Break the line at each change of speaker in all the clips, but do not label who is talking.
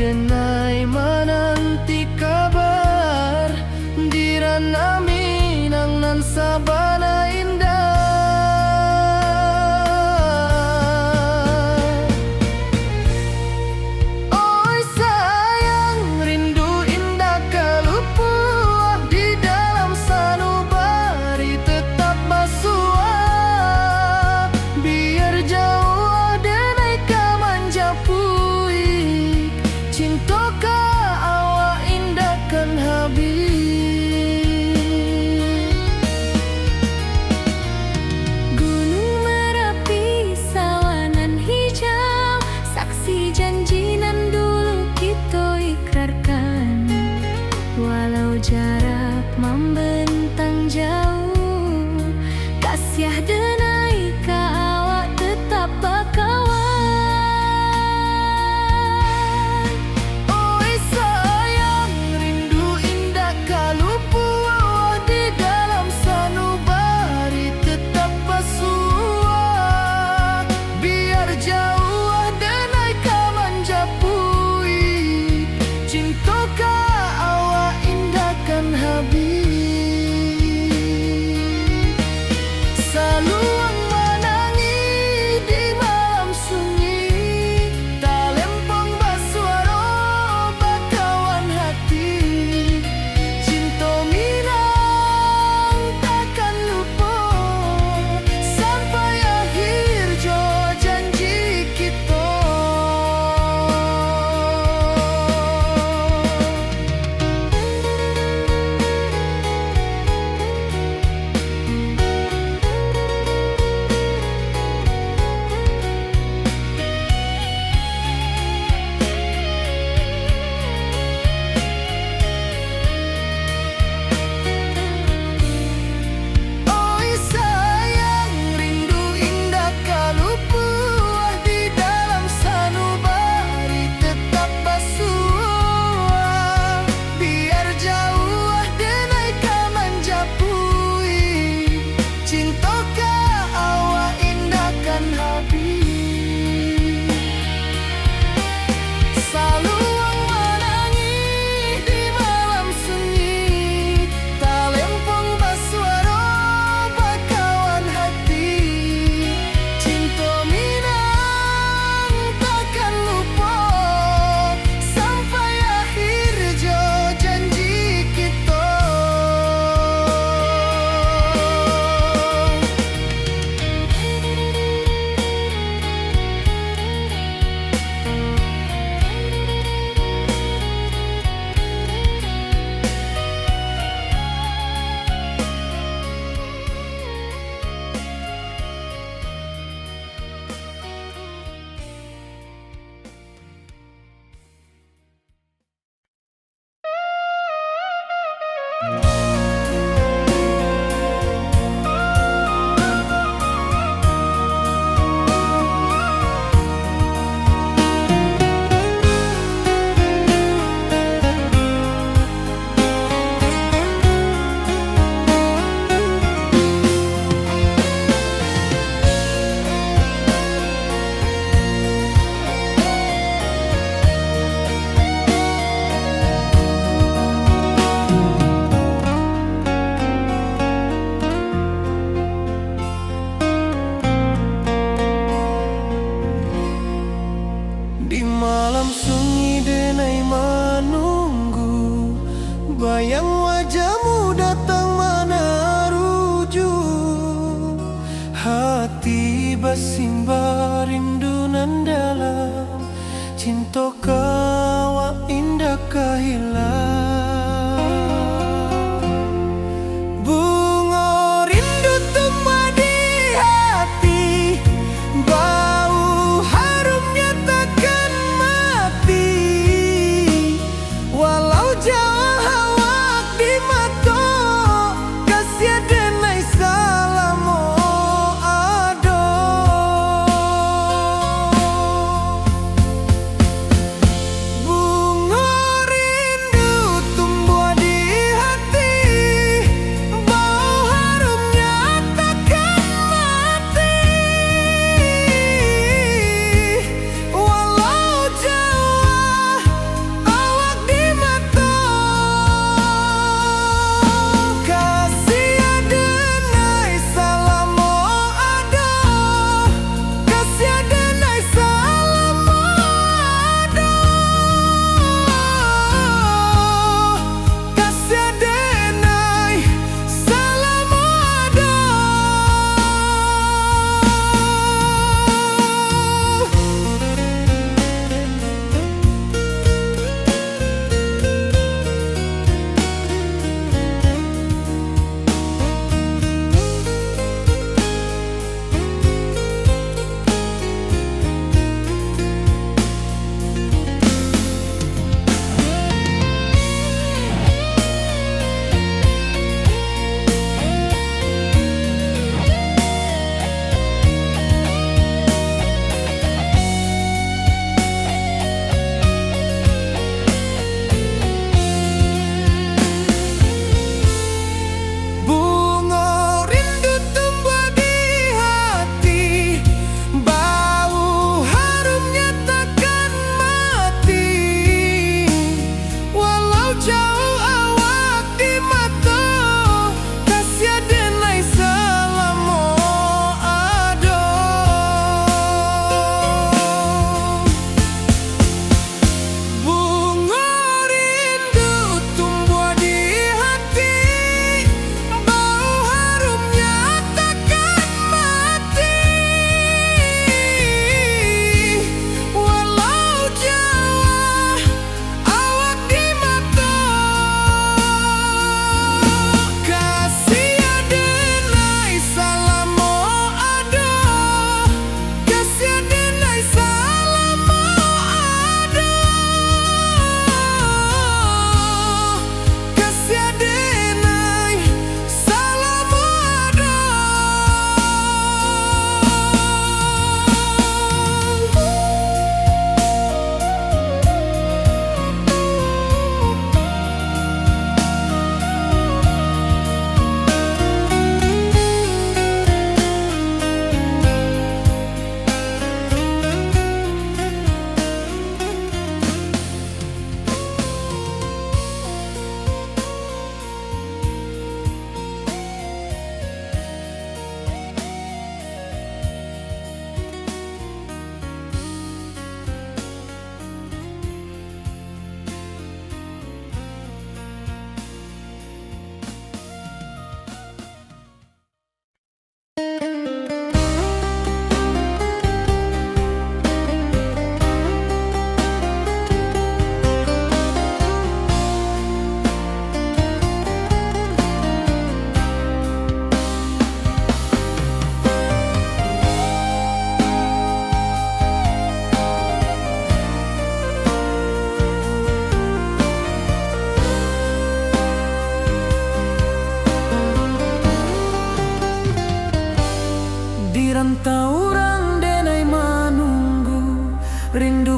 denai menanti kabar dirana minang nan sabana indah. Oi sayang rindu indah kalupuah di dalam sanubari tetap basua biar jauh denai kamanja puik cinta ka awak indah kan habis.
Gunung Merapi sawanan hijau saksi janji nan dulu kita ikrarkan walau jarak membentang jauh kasiah denai ka awak tetap bakawan.
Oi sayang rindu indah kalupuah di dalam sanubari tetap basua biar jauh denai kamanja puik cinta ka awak indah kan habis. Saluang menangi di malam sunyi talempong basuaro bakawan hati cinta minang takkan lupa sampai akhir jo janji kita. Oi sayang rindu indah kalupuah di dalam sanubari tetap basua biar jauh denai kamanja puik cinta ka awak indah kan habis. Saluang menangi di malam sunyi talempong basuaro bakawan hati cinta minang takkan lupa sampai akhir jo janji kita. Di malam sunyi denai menunggu bayang wajahmu datang meneruju hati bersimba rindu nan dalam cinta kawa indah kahilang bunga rindu tumbuh di hati bau harumnya takkan mati walau jauh awak di mata kasih denai salamo ado.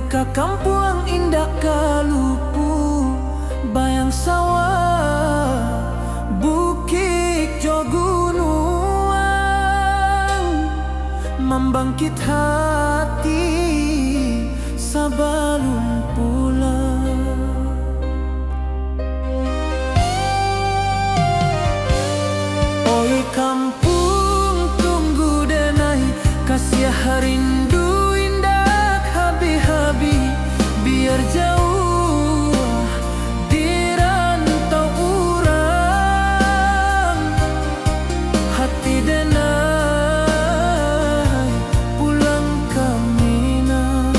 ka kampuang indah kalupu, bayang sawah bukit jo gunung, membangkit hati sabalun pulang. Oi kampung tunggu denai, kasih rindu indah habi-habi, biar jauh di rantau urang, hati denai pulang ke Minang.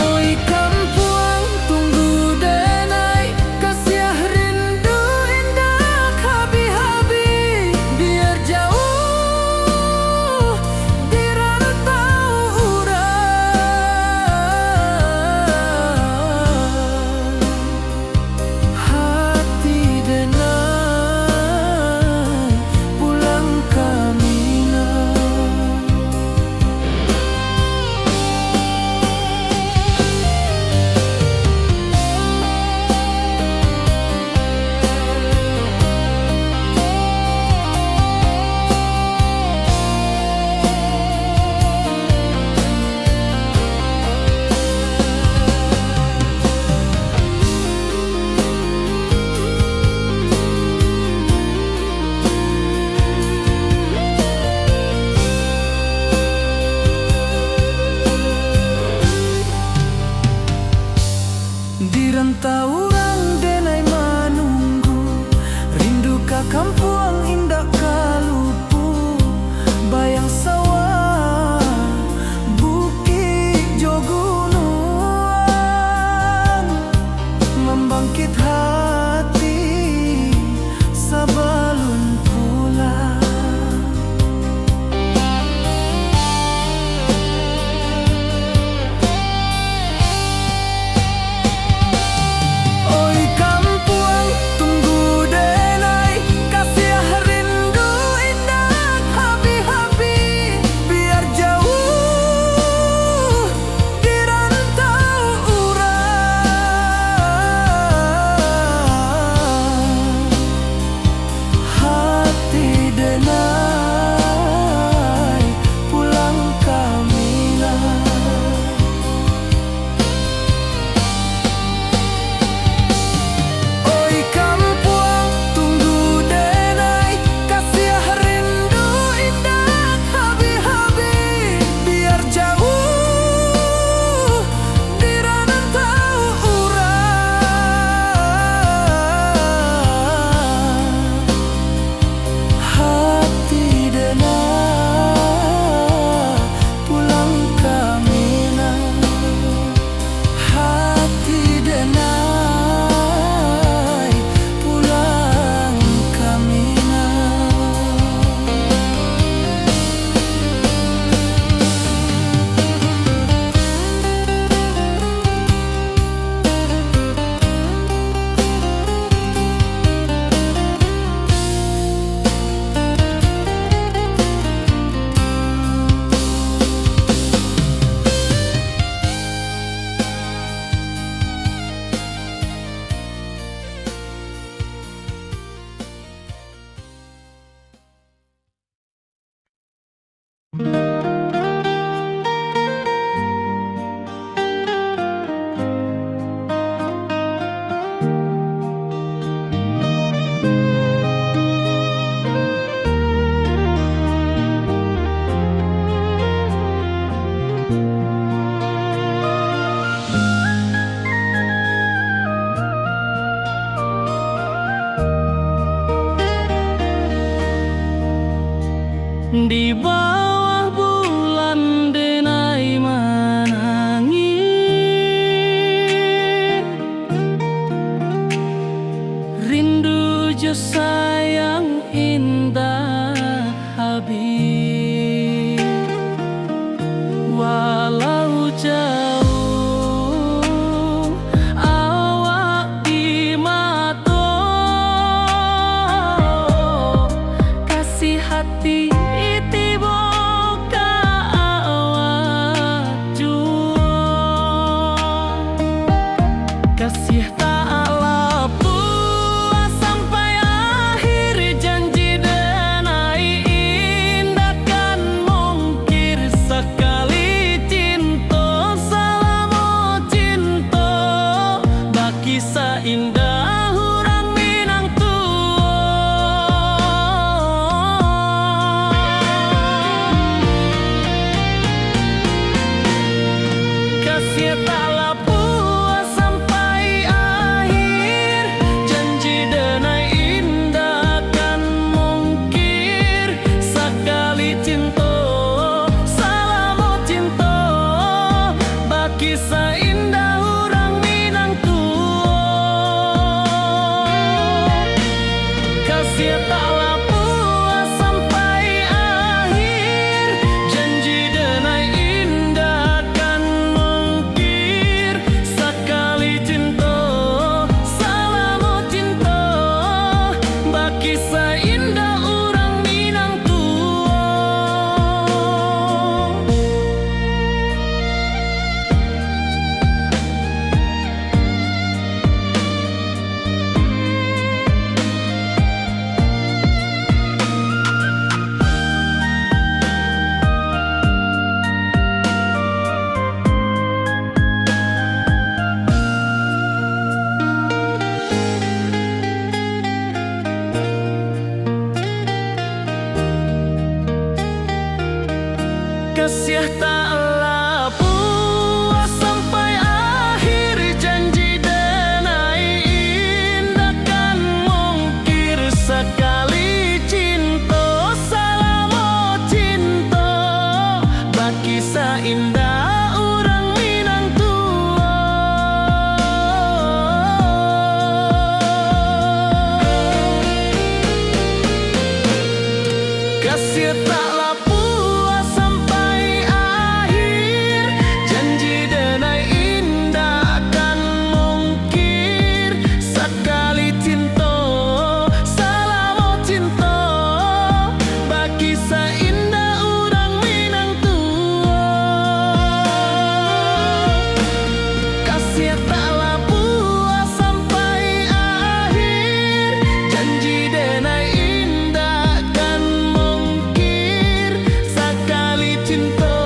Oi kampuang tunggu denai, kasih rindu indah habi-habi, biar jauh di rantau urang, hati denai pulang ke Minang. Di rantau urang denai menunggu, rindu ka kampuang indah kalupu, bayang sawah bukit jo gunung, membangkit hati sabalun pulang. Oi kampuang tunggu denai, kasih rindu indah habi-habi, biar jauh di rantau urang, hati denai pulang ke Minang. Oi kampuang tunggu denai, kasih rindu indah habi-habi, biar jauh di rantau urang, hati denai pulang ke Minang, hati denai pulang ke Minang. Di bawah bulan denai menangis, rindu jo sayang indah habis, walau jauh awak di mata, kasih taklah puas sampai akhir, janji denai indah kan mungkir. Sekali cinta, salamo cinta, baki seindah orang Minang tua. Kasih taklah puas sampai akhir, janji denai indah kan mungkir. Sekali cinta, salamo cinta, baki seindah orang Minang tua. Kasih taklah puas sampai akhir, janji denai indah kan mungkir. Sekali cinta, salamo cinta, baki seindah orang Minang tua. Kasih taklah puas sampai akhir, janji denai indah kan mungkir. Sekali cinta,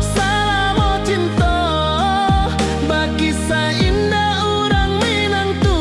salamo cinta, baki seindah orang Minang tua.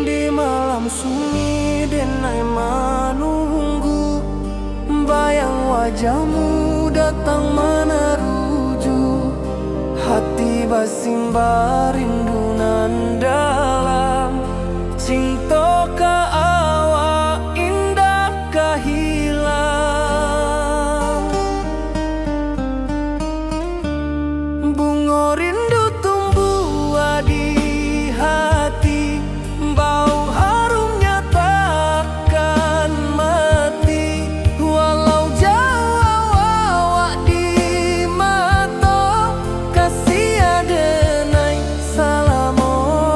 Di malam sunyi denai menunggu, bayang wajahmu datang meneruju. Hati basimba rindu nan dalam, cinta ka awak indah ka hilang. Bunga rindu tumbuh di hati, bau harumnya takkan mati. Walau jauh awak di mata, kasih adenai salamo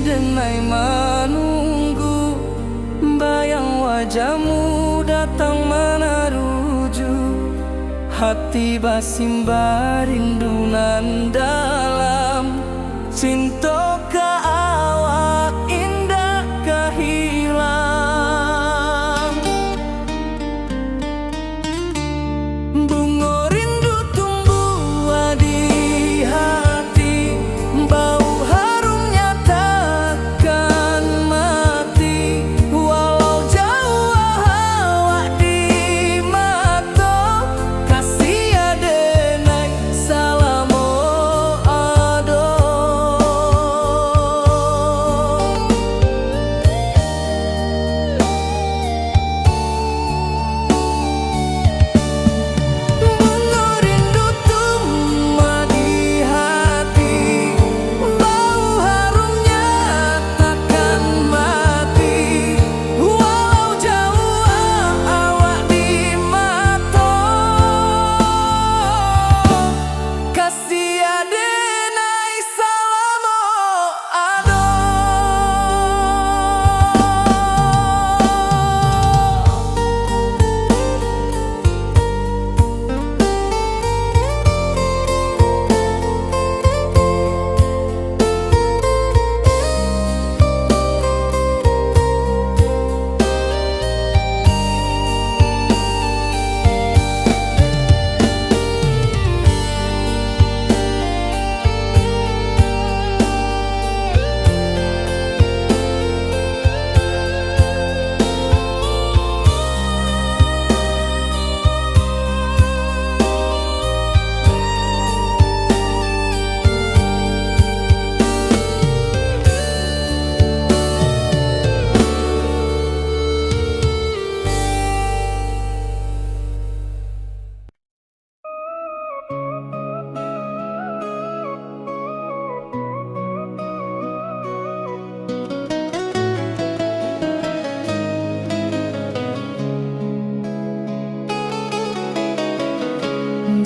denai menunggu, bayang wajahmu datang meneruju, hati basimba rindunan dalam cinta ka awak indah kehilang. Bunga rindu tumbuh di hati, bau harumnya takkan mati, walau jauh awak di mata, kasih adenai salamo ado. Bunga rindu tumbuh di hati, bau harumnya takkan mati, walau jauh awak di mata, kasih adenai salamo ado.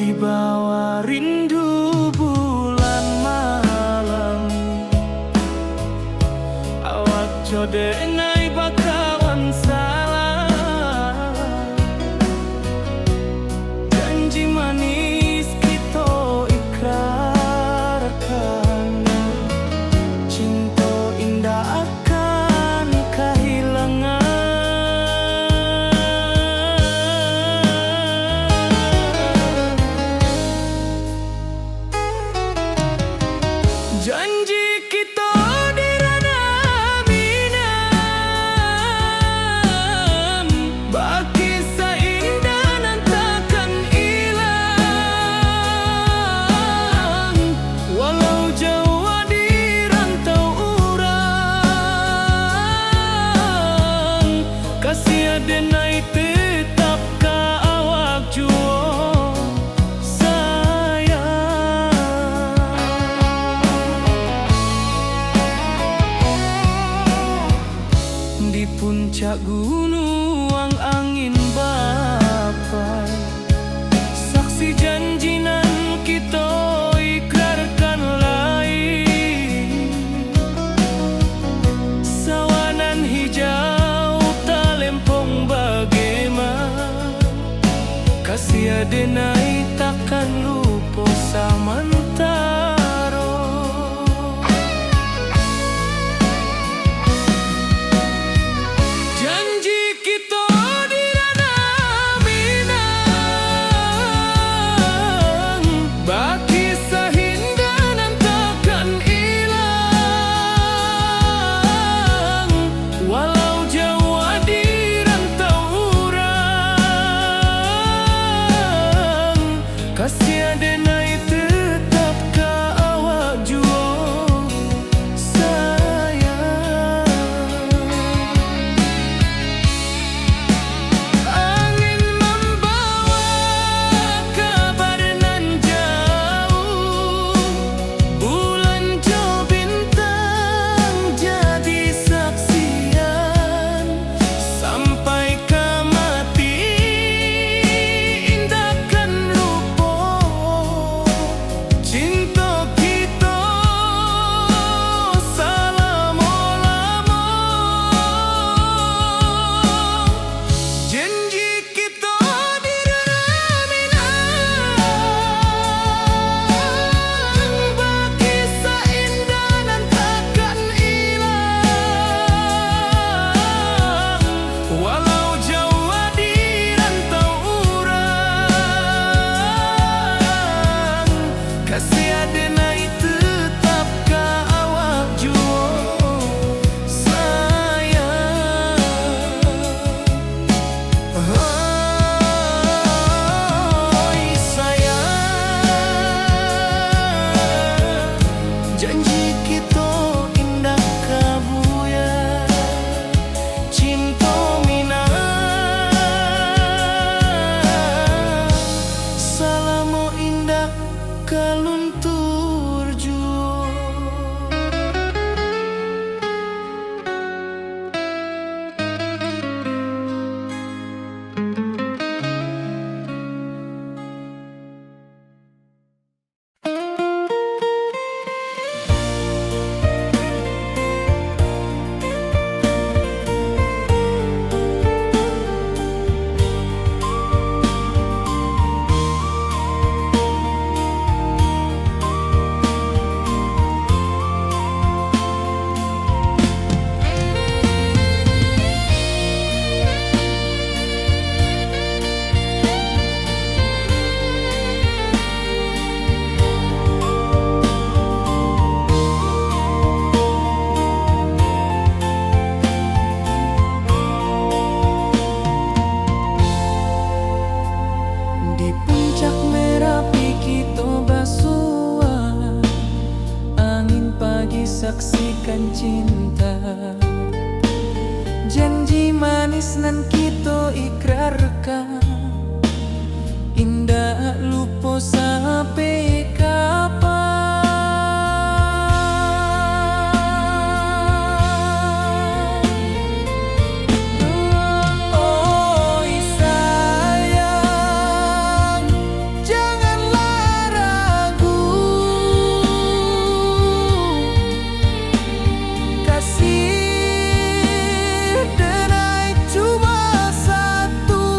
Di bawah rindu bulan malam, awak codenai bakawan salah, janji manis kita ikrarkan, cinta indah akan kehilangan. Janji kita di ranah minam, baki seindah nan takkan hilang, walau jauh di rantau urang, kasih adenai tetap ka awak jua di puncak gunung angin bapai, saksi janji nan kita ikrarkan lain, sawanan hijau talempong bagaimana, kasih adenai takkan lupa samantara. Janji kita di ranah minang, baki sahindah nan takkan hilang, walau jauh di rantau urang, kasih ada cinta. Janji manis nan kita ikrarkan, indah lupa sampai kapan. Oi sayang, janganlah ragu, kasih denai cuma satu.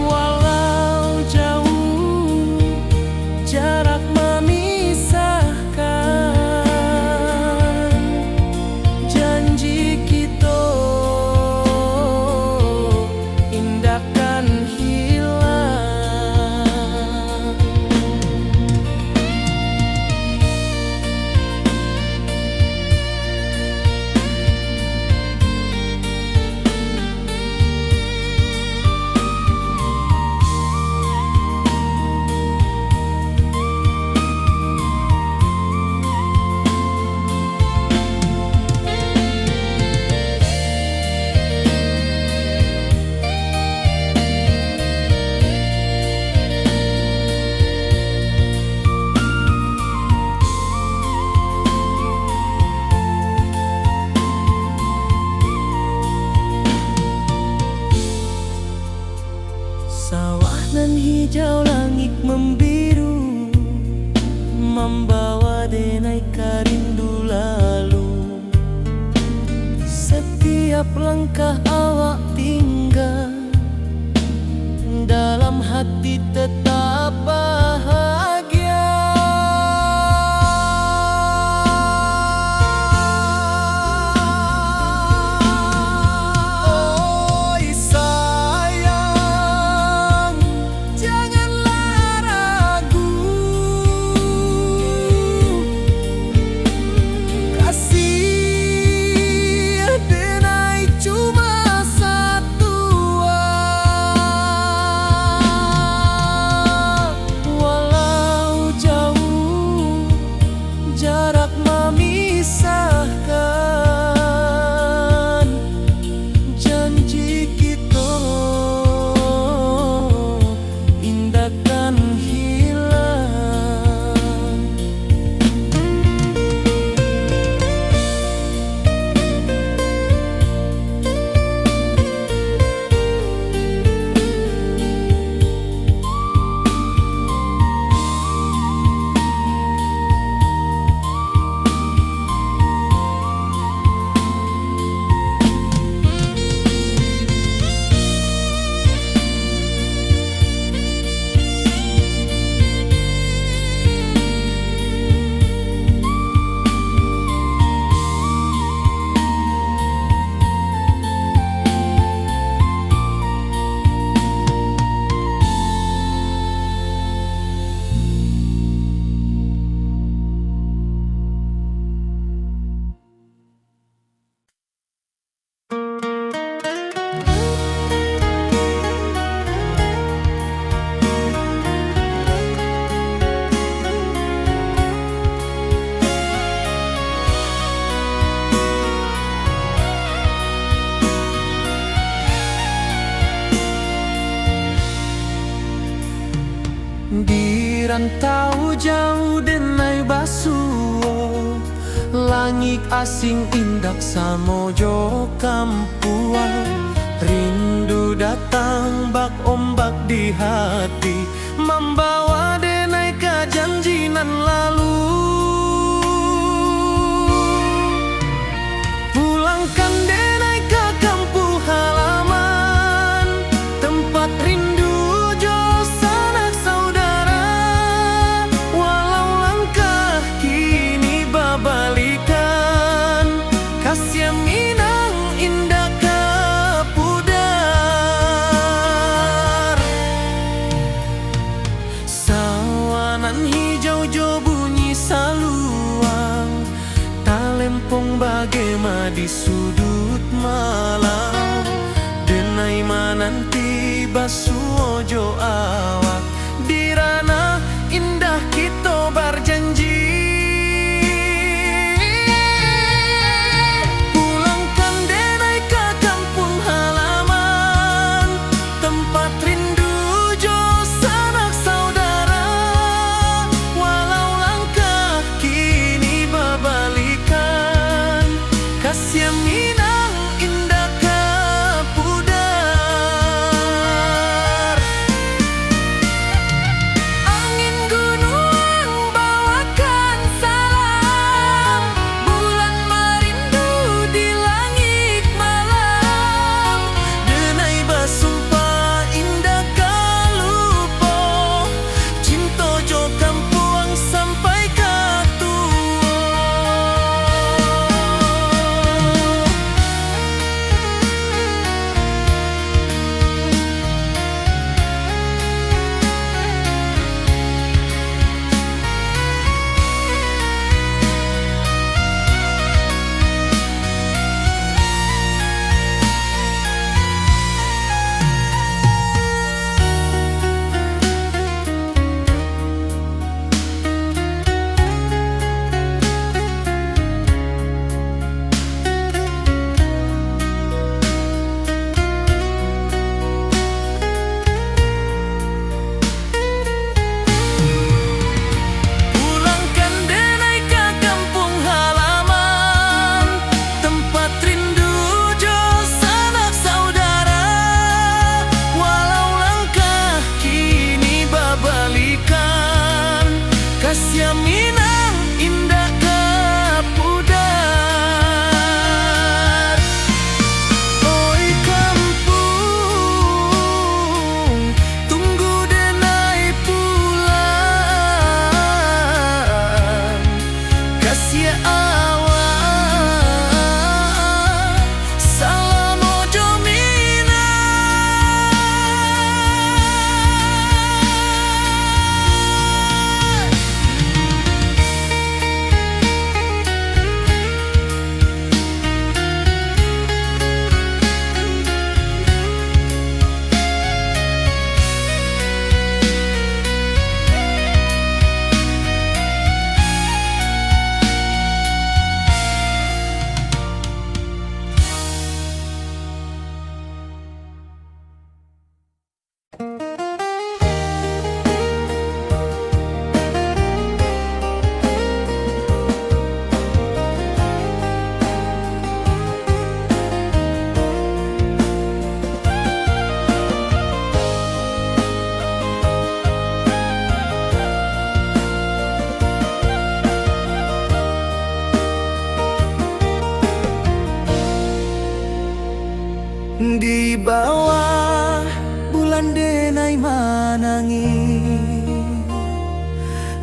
Walau jauh jarak memisahkan, janji kita indahkan hilang. Sawah nan hijau, langit membiru, membawa denai rindu lalu. Setiap langkah awak tinggal, dalam hati tetap bahagia. Oi sayang, janganlah ragu, kasih denai cuma satu. Walau jauh jarak memisahkan, janji kita indahkan hilang. Di rantau jauh denai basuo, langit asing indak samojo kampuan. Rindu datang bak ombak di hati, membawa denai ke janji nan lalu. Pulangkan denai ke kampung halaman, tempat rindu jo sanak saudara. Walau langkah kini babalikan, kasih minang indah ke pudar. Sawanan hijau jo bunyi saluang, talempong bagema di sudut malam. Denai mananti basuojo awak, di ranah indah kita berjanji.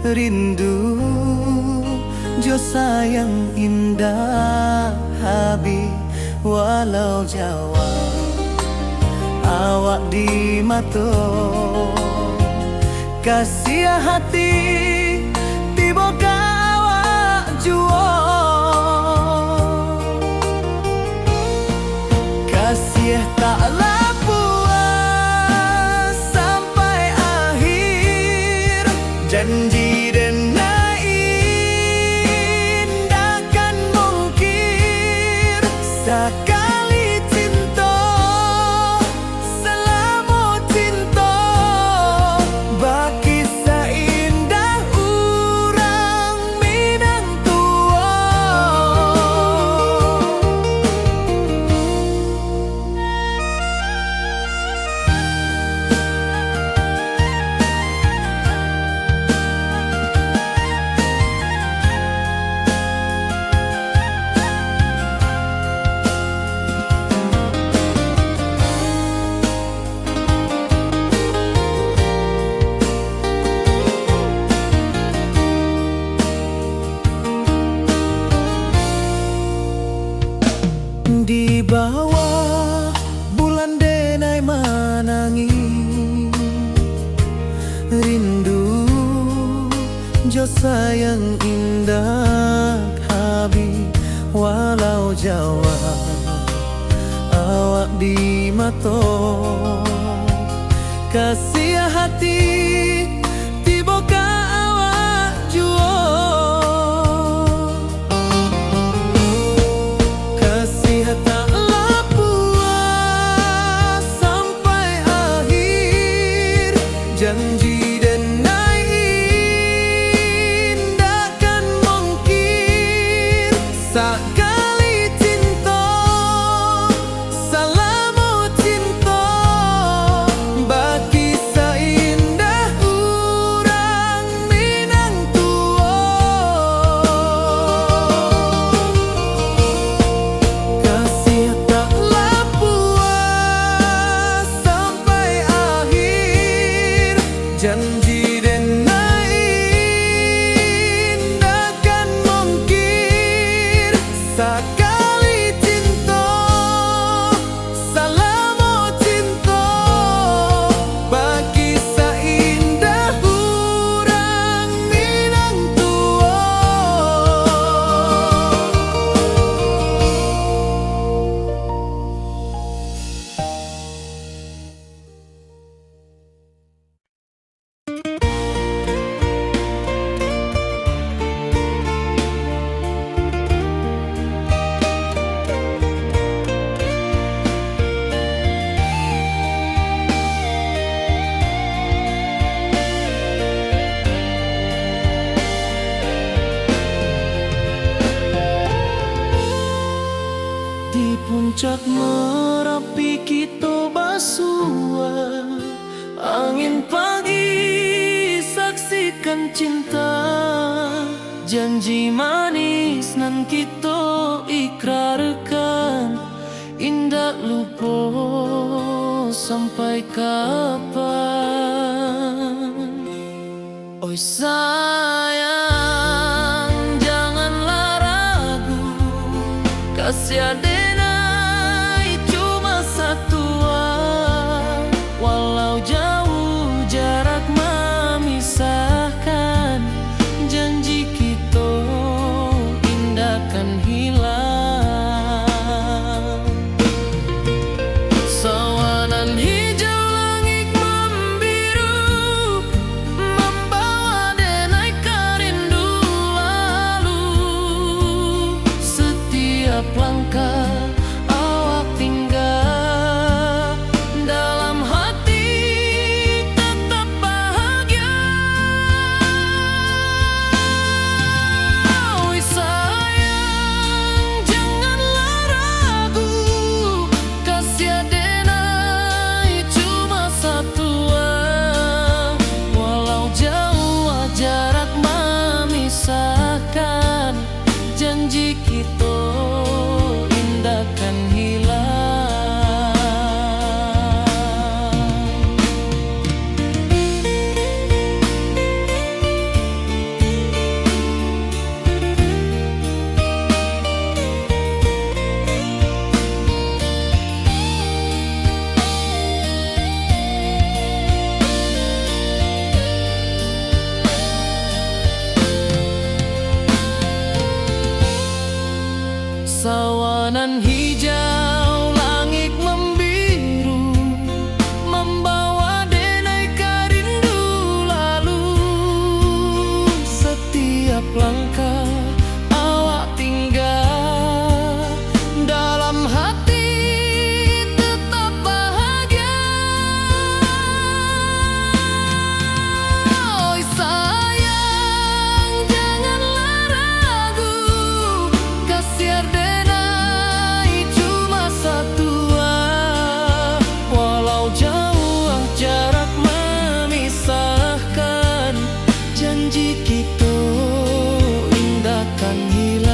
rindu jo sayang indah habis walau Jawa awak di mato kasih hati tiba ka awak juo kasih taklah puas sampai akhir janji dan indahkan mungkir sekali cinta selama cinta baki seindah urang Minang tua. Di bawah bulan denai manangi rindu jo sayang indah habis walau Jawa awak di mato kasih hati tiba ka awak juo kasih taklah puas sampai akhir janji dan indahkan mungkir sekali cinta selama cinta baki seindah urang Minang tua kasih taklah puas sampai akhir janji dan indahkan mungkir sekali cinta selama cinta baki seindah urang Minang tua. Di puncak Merapi kita basua angin pagi saksikan cinta janji manis nan kita ikrarkan indah lupa sampai kapan. Oi sayang janganlah ragu kasih adenai cuma satu walau jauh jarak memisahkan janji kita indahkan hilang sawanan hijau langit membiru membawa denai kerindu lalu setiap langkah awak tinggal dalam hati tetap bahagia. Oi sayang janganlah ragu kasih adenai cuma satu walau jauh jarak memisahkan janji kita indahkan hilang. Sawanan hijau, langit membiru, membawa denai rindu lalu. Setiap langkah awak tinggal, dalam hati tetap bahagia. Oi sayang, janganlah ragu, kasih denai cuma satu. Walau jauh jarak memisahkan, janji kita indahkan hilang.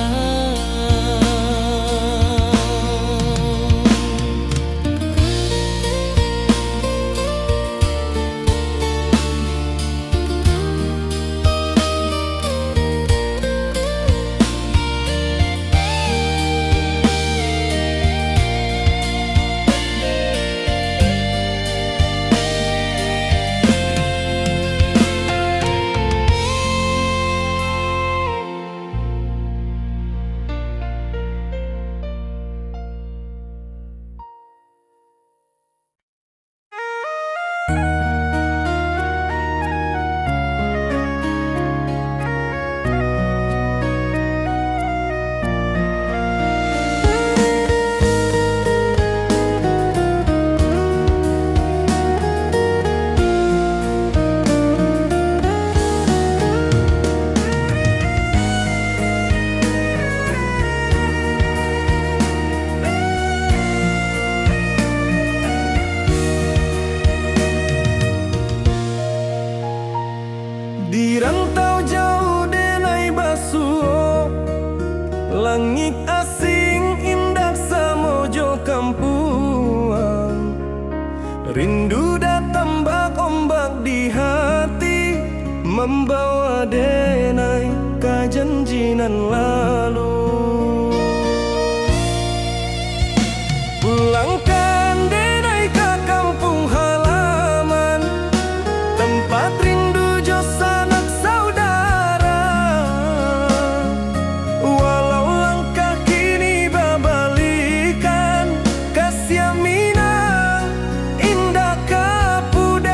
Di rantau jauh denai basuh, langit asing indah samojo kampuang. Rindu datang bak ombak di hati, membawa denai kajanjinan lalu. Pulangkan denai ke kampung halaman, tempat rindu jo sanak saudara. Walau langkah kini babalikan, kasih minang indah kapudar.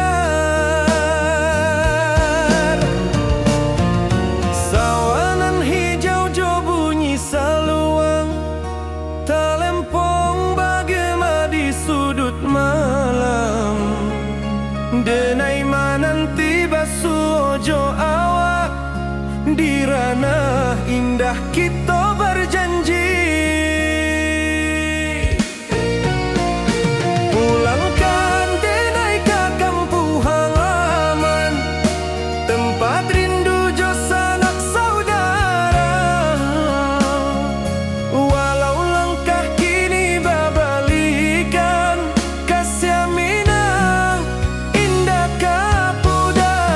Sawanan hijau jo bunyi saluang, talempong bagema di sudut malam. Denai mananti basuh ojo awak, di ranah indah kita berjanji. Pulangkan denai ke kampung halaman, tempat rindu jo sanak saudara. Walau langkah kini babalikan, kasih minang indah kapudar.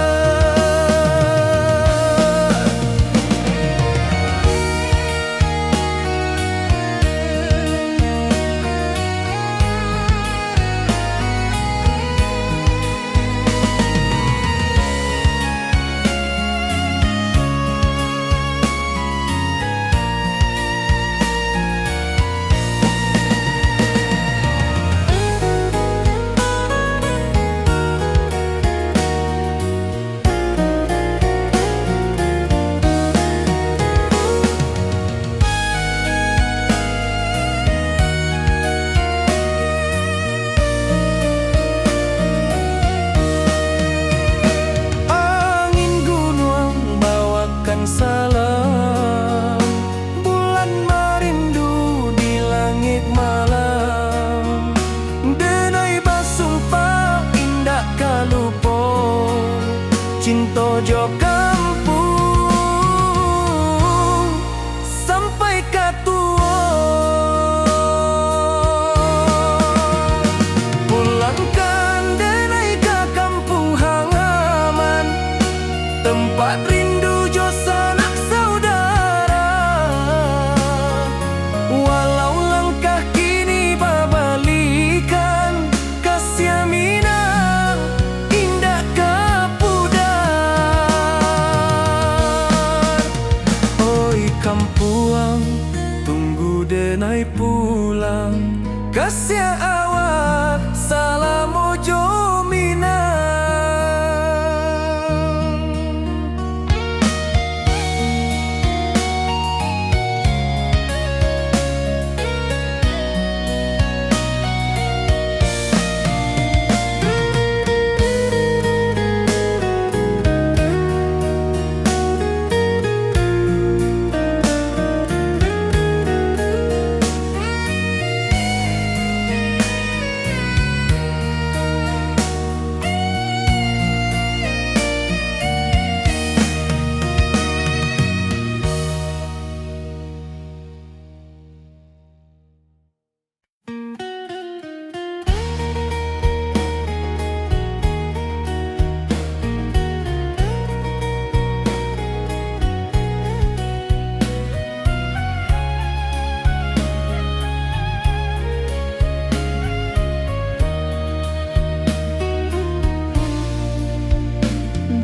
denai pulang kasih awak salam ojo minang.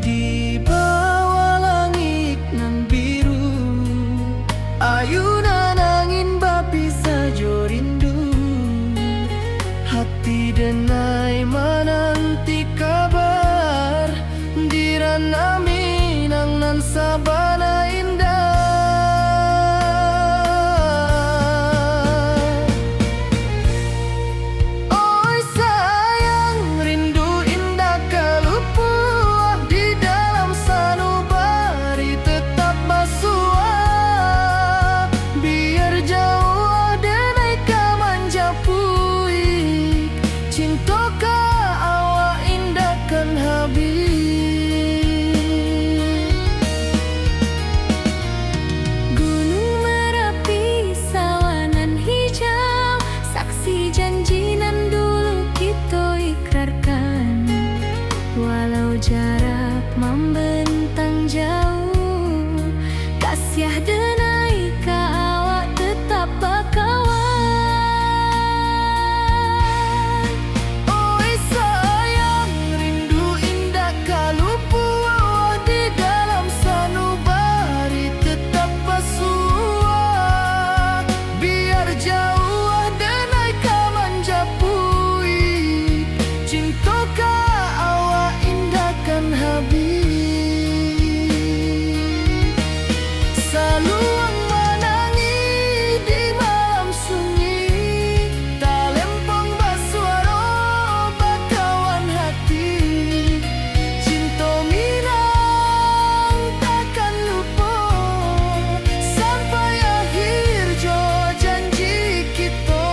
Di bawah langit nan biru, ayunan angin bapi sajo rindu. Hati denai menanti kabar di ranah Minang nan sabana indah. Oi sayang, rindu indah kalupua di dalam sanubari tetap basua. Biar jauh denai kamanja puik, cintoka awak indahkan habis.
Gunung Merapi sawanan hijau, saksi janji nan dulu kita ikrarkan. Walau jarak membentang jauh, kasih denai ka awak tetap bakawan.
Oi sayang, rindu indah kalupua di dalam sanubari tetap basua. Biar jauh denai kamanja puik, cintoka awak indahkan habis. Saluang menangi di malam sunyi, talempong basuaro bakawan hati. Cinta Minang takkan lupa sampai akhir jo janji kita.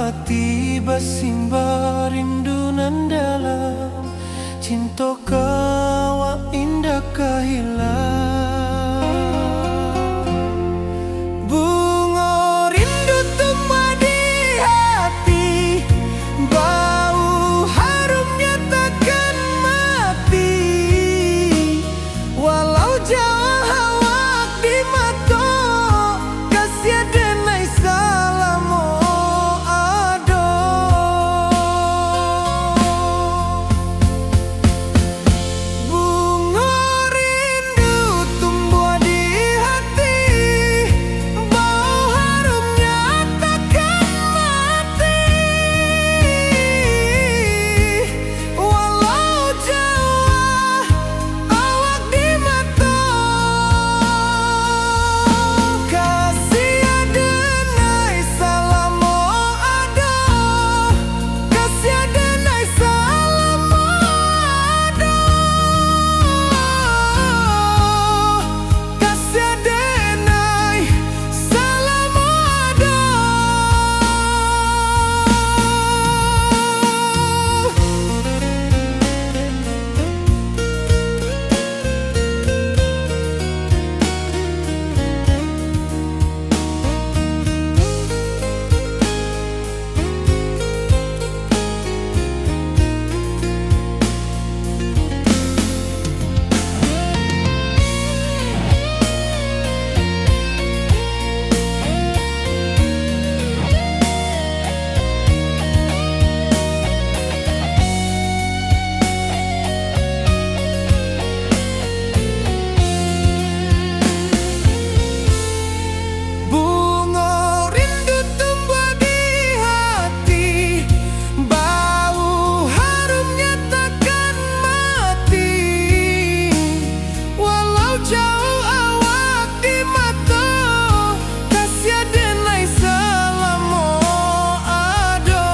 hati basimba rindu nan dalam, cinta kawa indah kahilang. Bunga rindu tumbuh di hati, bau harumnya takkan mati. Walau jauh awak di mata, kasih denai salamo ado. Bunga rindu tumbuh di hati, bau harumnya takkan mati. Walau jauh awak di mata, kasih denai salamo ado, kasih denai salamo ado, kasih denai salamo ado. Bunga rindu tumbuh di hati, bau harumnya takkan mati. Walau jauh awak di mata, kasih denai salamo ado.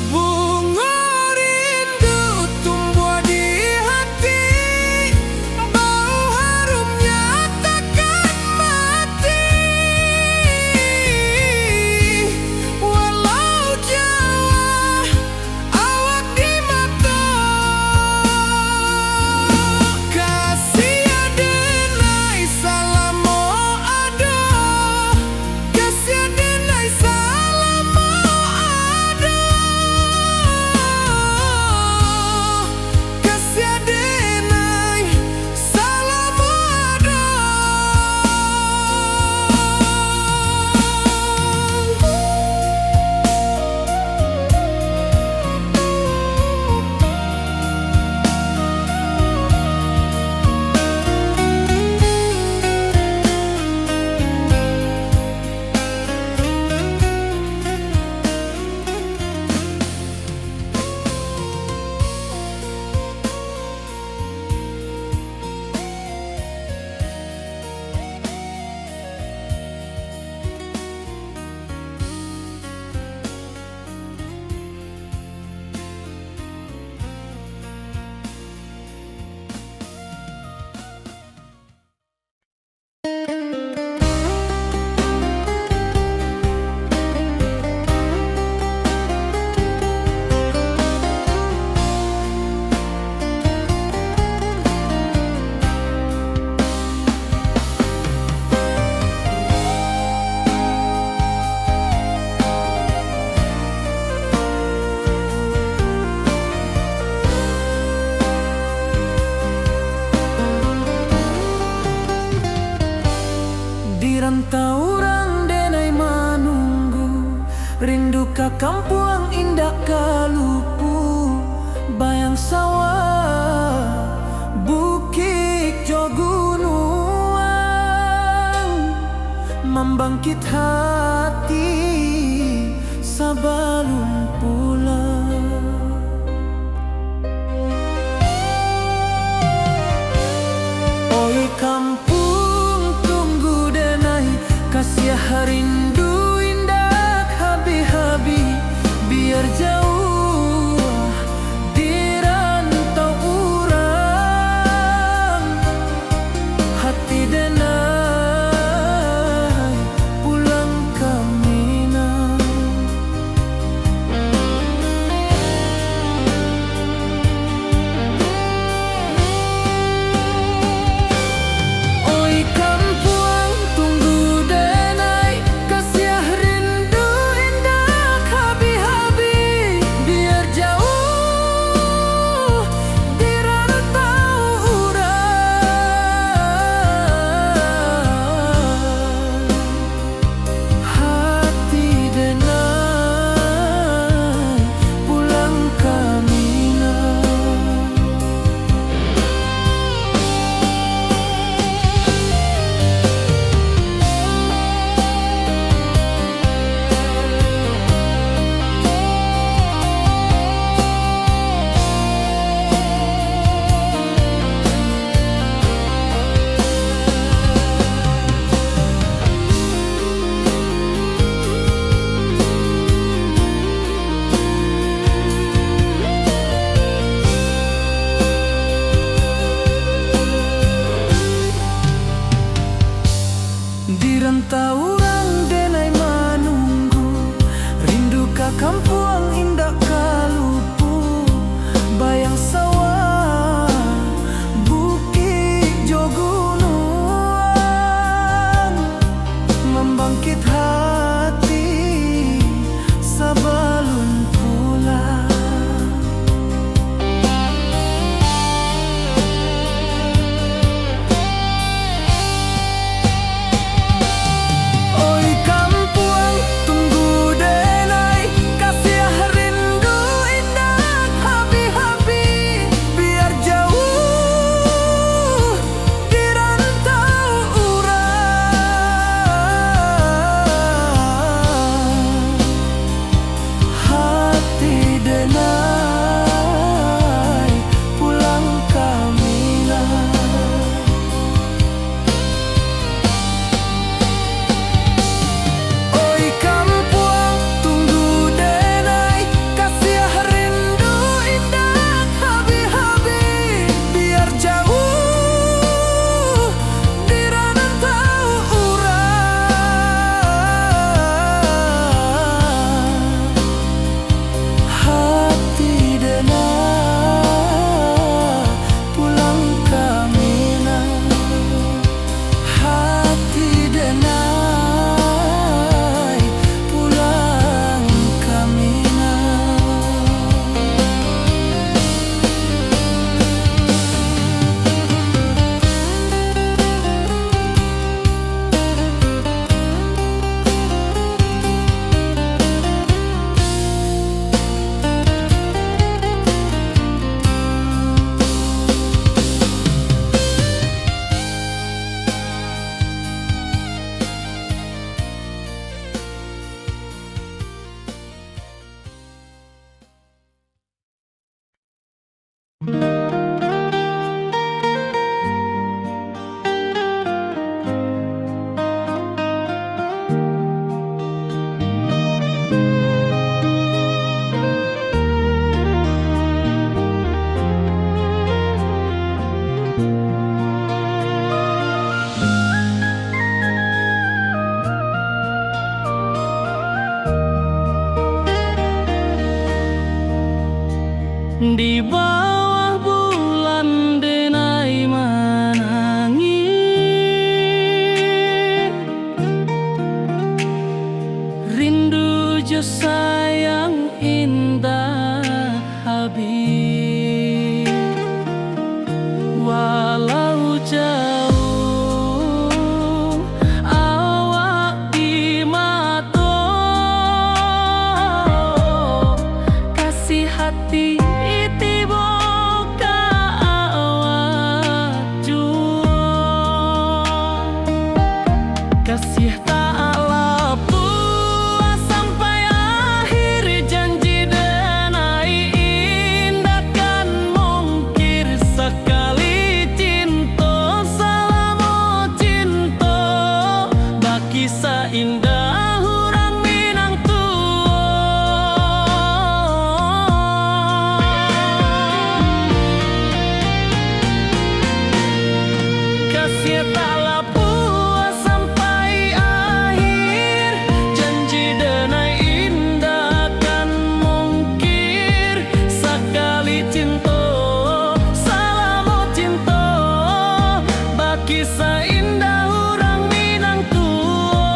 Bunga rindu tumbuh di hati, bau harumnya takkan mati. Walau jauh awak di mata, kasih denai salamo ado, kasih denai salamo ado, kasih denai salamo ado. Di rantau orang denai manunggu, rindu ka kampung indah kalupu. Bayang sawah, bukit jo gunung, membangkit hati sabalun pulang. Oi kampung tunggu denai, kasih rindu indah habi-habi. Biar jauh di rantau urang, hati denai Denta urang denai manunggu, rindu ka kampuang indah kalupu, bayang sawah bukit jo gunung, membangkit hati sabalun pulang. Oi kampuang tunggu denai, kasih rindu indah habi-habi, biar jauh di rantau urang. Hati denai pulang kamina. Oi kampuang tunggu denai, kasih rindu indah habi-habi, biar jauh di rantau urang. Hati denai pulang kamina. Hati denai pulang kamina. Di bawah bulan denai menangis, rindu jo sayang indah habis. Walau jauh awak di mata, kasih hati kasih tak lepas sampai akhir, janji denai indah kan mungkir, sekali cinta selama cinta, baki seindah urang Minang tua. Kasih tak lepas sampai akhir, janji denai indah kan mungkir, sekali cinta selama cinta, baki seindah urang Minang tua.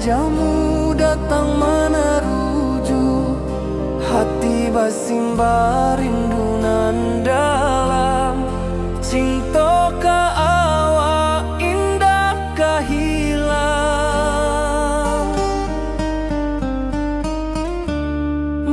wajahmu datang meneruju, hati basimba rindu nan dalam. Cinta ka awak indah ka hilang.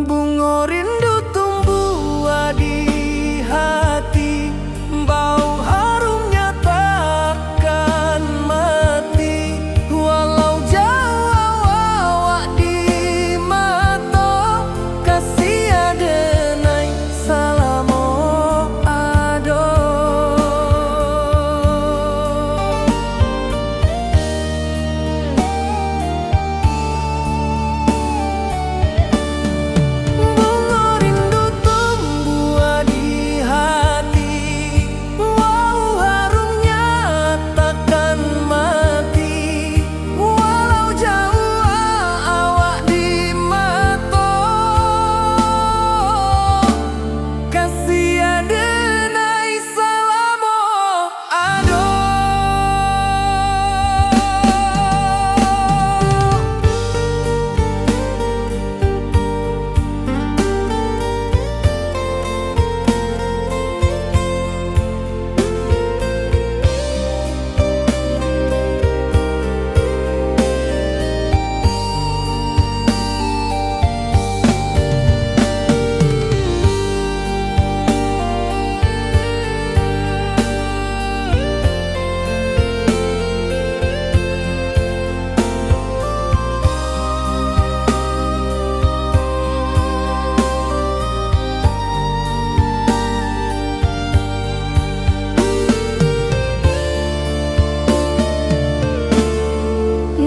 Bunga rindu tumbuh di hati, bau harumnya takkan mati. Walau jauh awak di mata, kasih adenai salamo ado. Bunga rindu tumbuh di hati, wow harumnya takkan mati. Walau jauh awak di mata, kasih adenai salamo ado.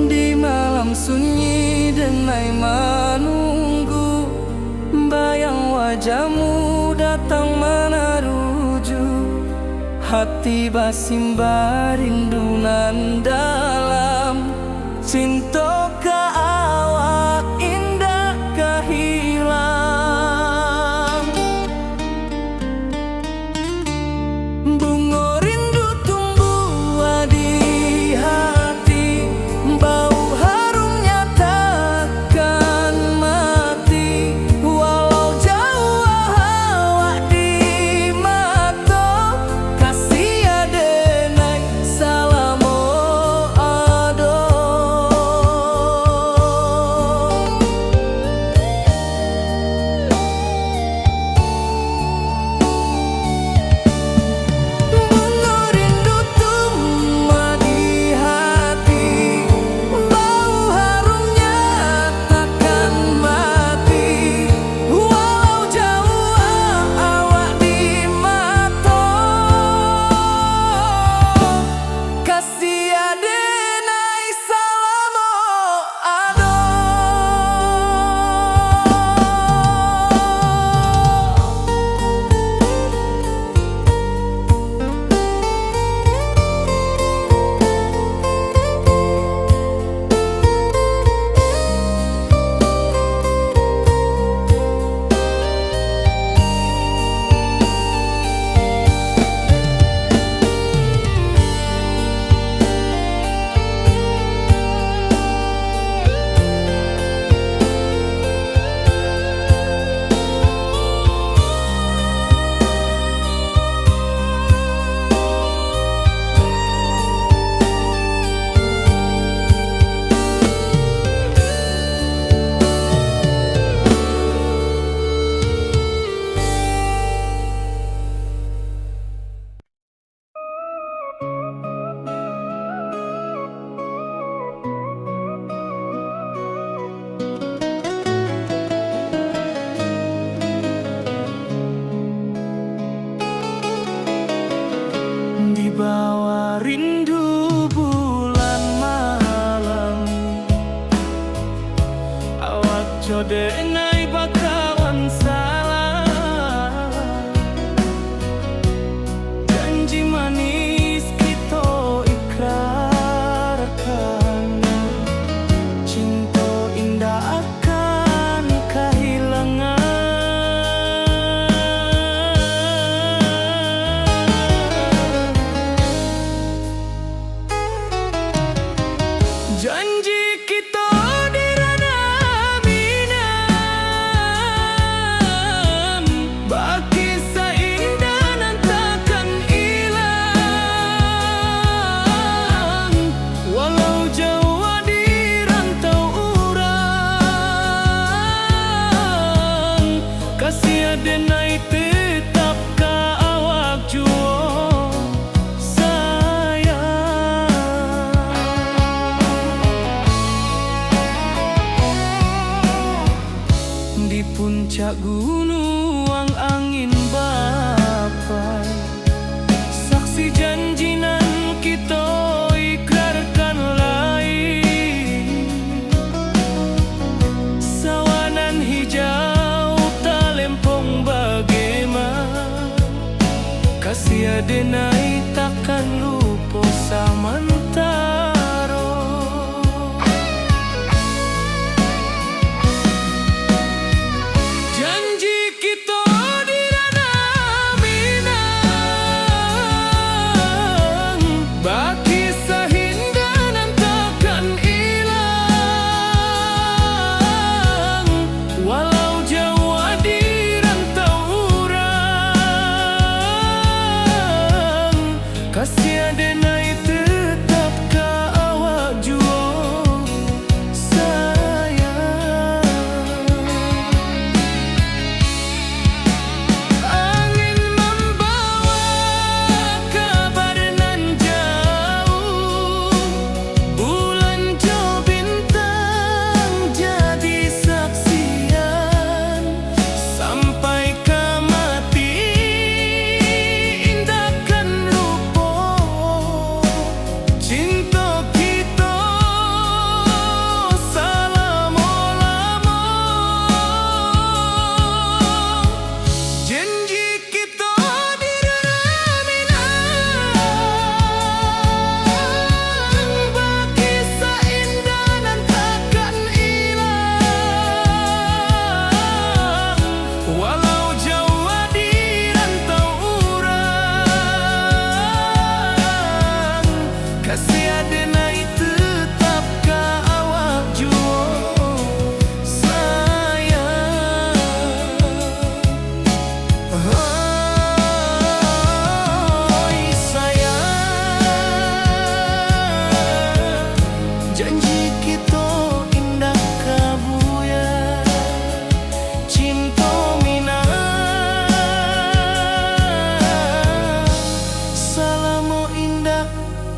Di malam sunyi denai menunggu, bayang wajahmu datang meneruju, hati basimba rindu nan dalam. Cinta ka awak indah ka hilang. Bunga rindu tumbuh di hati, bau harumnya takkan mati. Walau jauh awak di mata, kasih adenai salamo ado. Bunga rindu tumbuh di hati, bau harumnya takkan mati. Walau jauh awak di mata, kasih adenai salamo ado. Di bawah rindu bulan malam, awak codenai bakawan salah. Janji manis kita ikrarkan, cinta indah akan kehilangan. Janji kita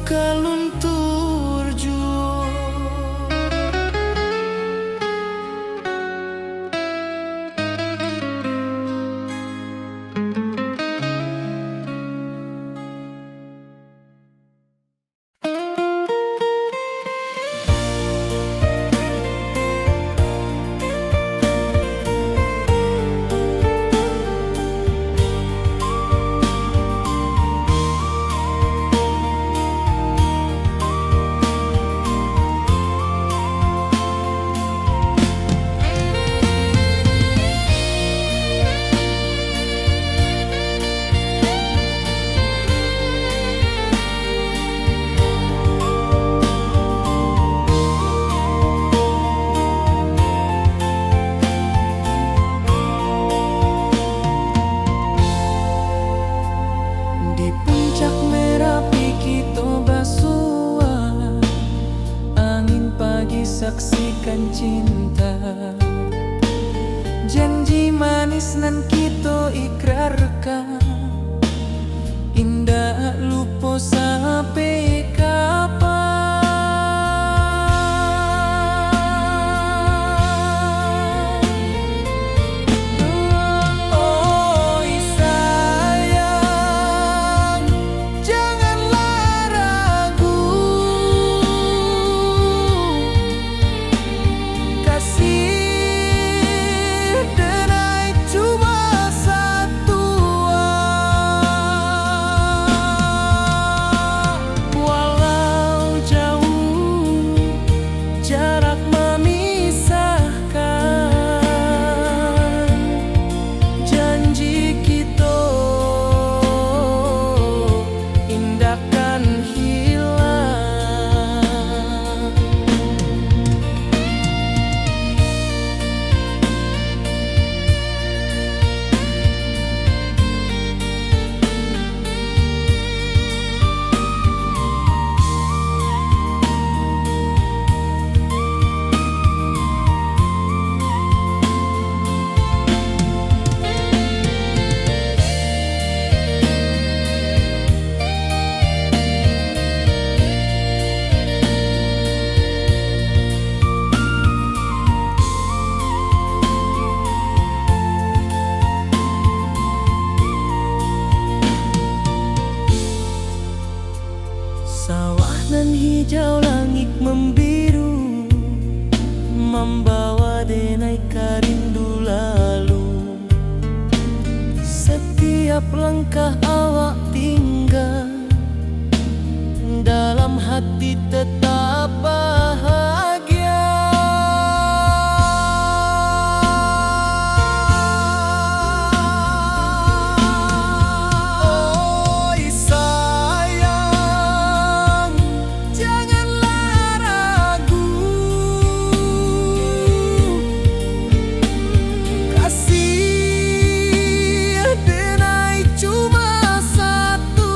kaluntur jua. Di puncak Merapi kita basua, angin pagi saksikan cinta. Janji manis nan kita ikrarkan, indah lupa sampai kapan. Oi sayang, janganlah ragu, kasih denai cuma satu. Walau jauh jarak memisahkan, janji kita indahkan hilang. Sawah nan hijau, langit membiru, membawa denai karindu lalu. Setiap langkah awak tinggal, dalam hati tetap bahagia. Oi sayang, janganlah ragu, kasih denai cuma satu.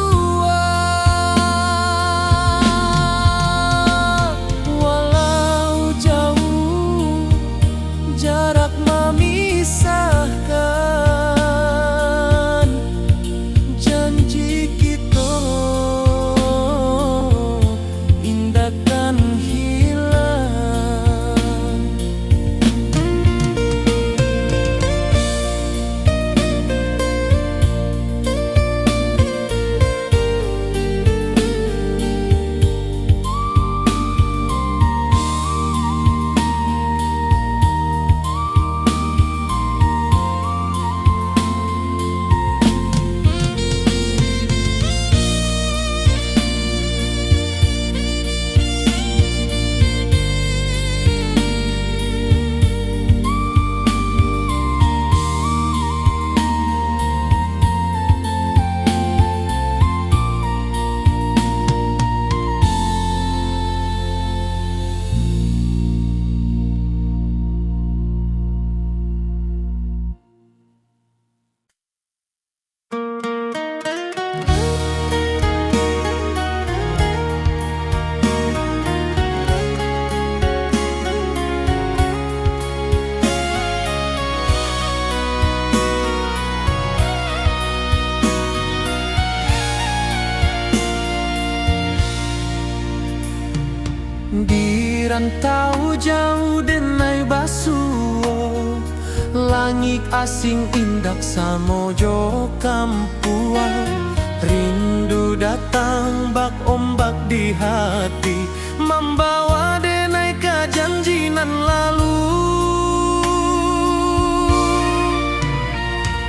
Di rantau jauh denai basuo, langit asing indak samojo kampuang. Rindu datang bak ombak di hati, membawa denai ke janjinan lalu.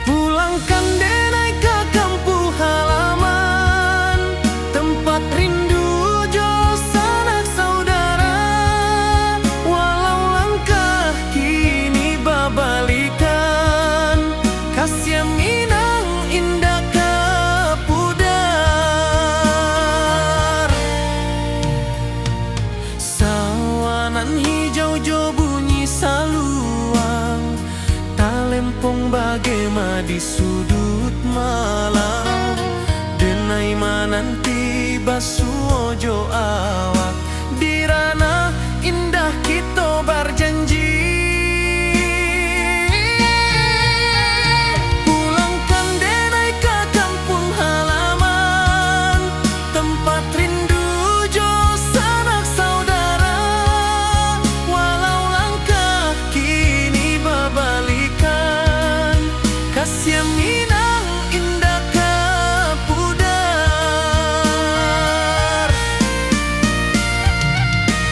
Pulangkan denai ke kampung halaman, tempat rindu jo sanak saudara. Walau langkah kini babalikan, kasih minang indah kapudar. Sawanan hijau jo bunyi saluang, talempong bagema di sudut malam. Denai mananti basuo jo awak, di ranah indah kita berjanji. Pulangkan denai ke kampung halaman, tempat rindu jo sanak saudara. Walau langkah kini babalikan, kasih minang indah kapudar.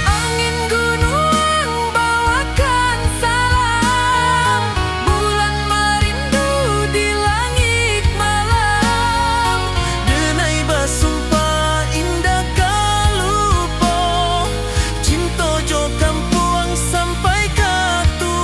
Angin gunung bawakan salam, bulan merindu di langit malam. Denai basumpah indah kalupo, cinta jo kampuang sampai katua.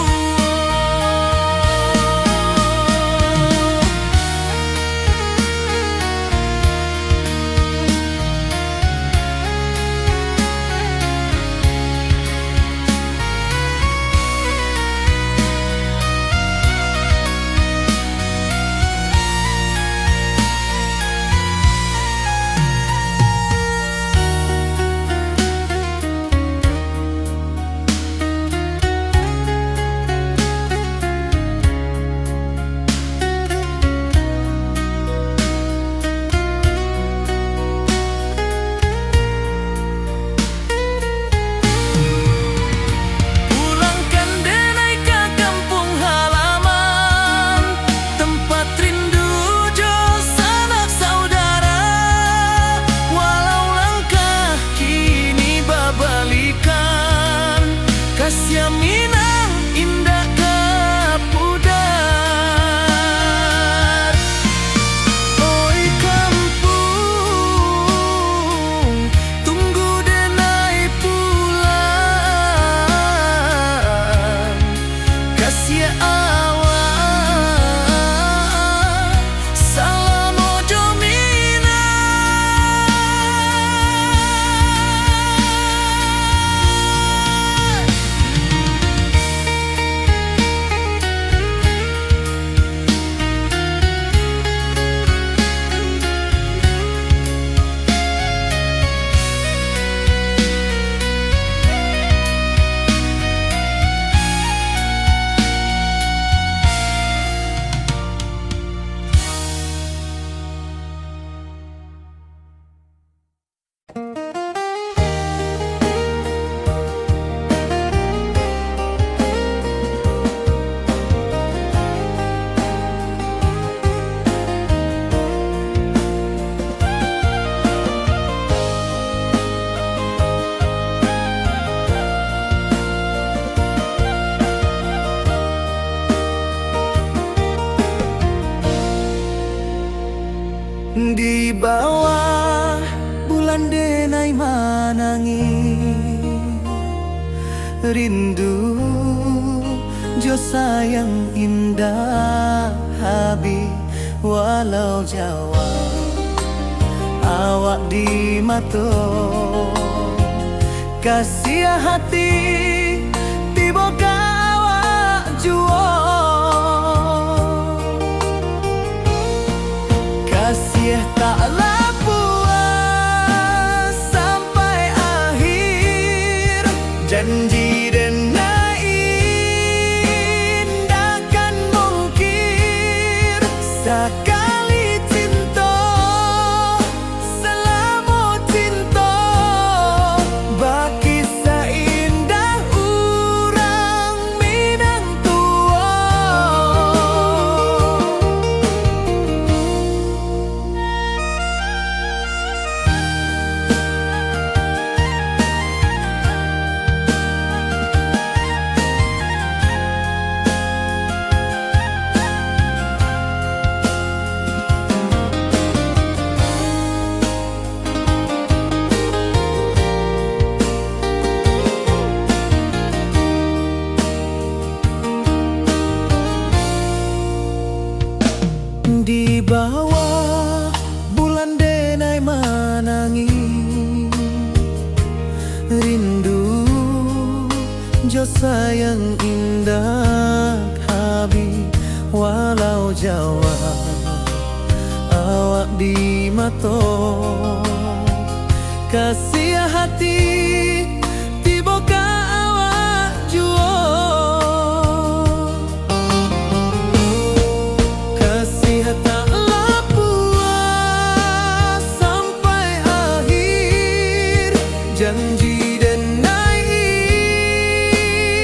Pulangkan denai ke kampung halaman, tempat rindu jo sanak saudara. Walau langkah kini babalikan, kasih minang indah kapudar. Oi kampung, tunggu denai pulang. Kasih awak, salam ojo minang. Di bawah bulan denai manangi, rindu jo sayang indah habi. Walau Jawa awak di mato, kasih hati tiba awak juo. Kasih taklah puas sampai akhir, janji denai indah kan mungkir. Sekali cinta selama cinta, baki rindu jo sayang indah habi walau Jawa awak di mato kasih hati tiba ka awak juo kasih tak puas sampai akhir janji dan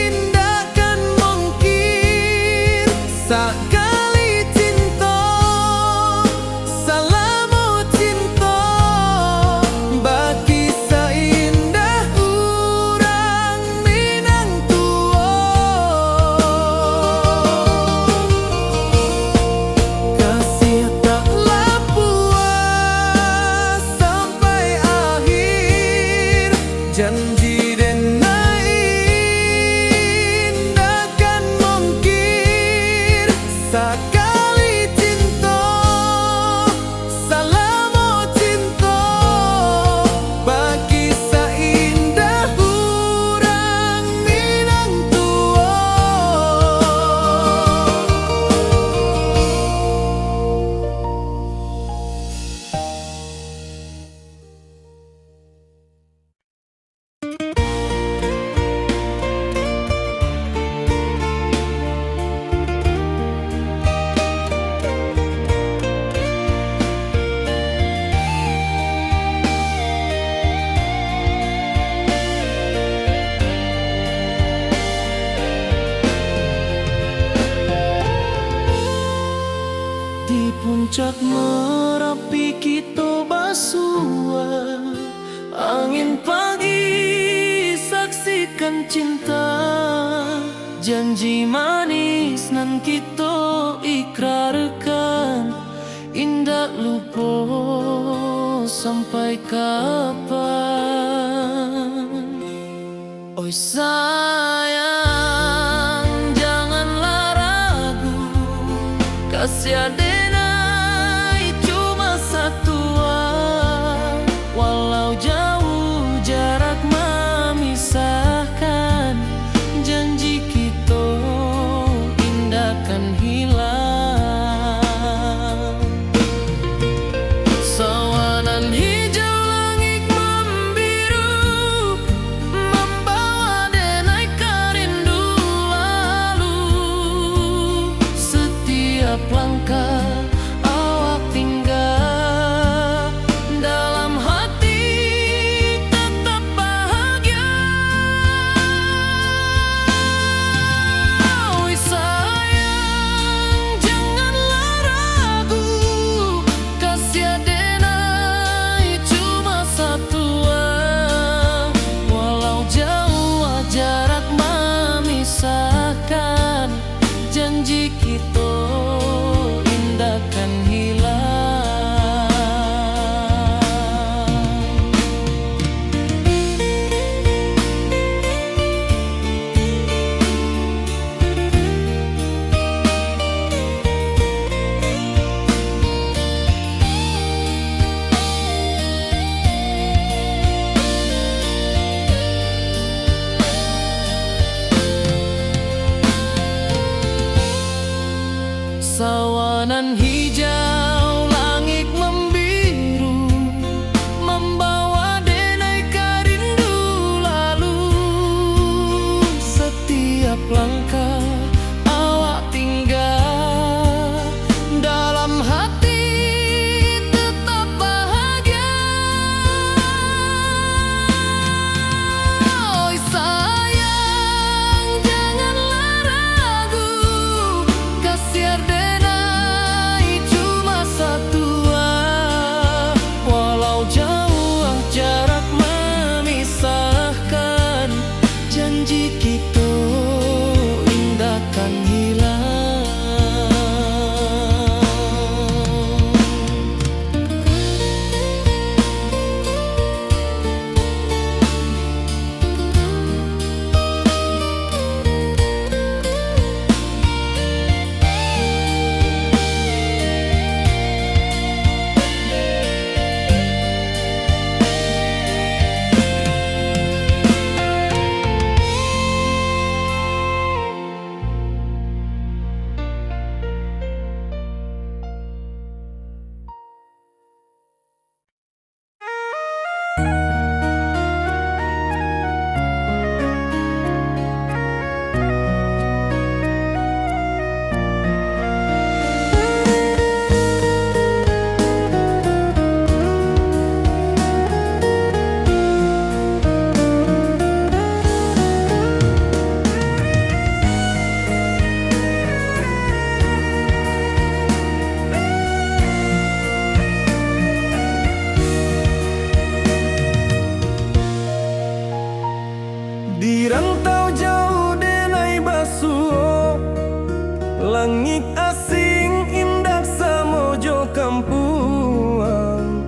indahkan mungkin sekali cinta salamu cinta bagi seindah urang Minang tua kasih taklah puas sampai akhir janji dan indahkan mungkin sekali cinta salamu cinta bagi seindah urang Minang tua. Di puncak Merapi kita basua angin pagi saksikan cinta janji manis nan kita ikrarkan indah lupa sampai kapan. Oi sayang janganlah ragu kasih denai cuma satu walau jauh jarak memisahkan janji kita indahkan hilang sawanan hijau langit membiru membawa denai kerindu lalu setiap langkah awak tinggal dalam hati tetap bahagia. Oi sayang janganlah ragu kasih denai cuma satu walau jauh jarak memisahkan janji kita indahkan hilang. Sawanan hijau langit membiru membawa denai kerindu lalu setiap langkah awak tinggal dalam hati tetap bahagia. Oi sayang janganlah ragu kasih denai cuma Di rantau jauh denai basuh, langit asing indah samojo kampuang.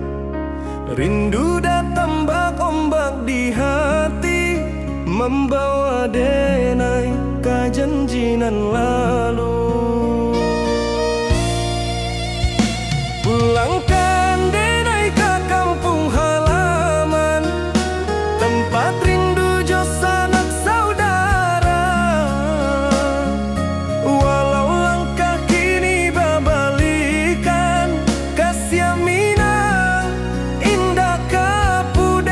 Rindu datang bak ombak di hati, membawa denai ke janjinan lalu. Pulangkan denai ke kampung halaman, tempat rindu jo sanak saudara. Walau langkah kini babalikan, kasih Minang indah kapudar.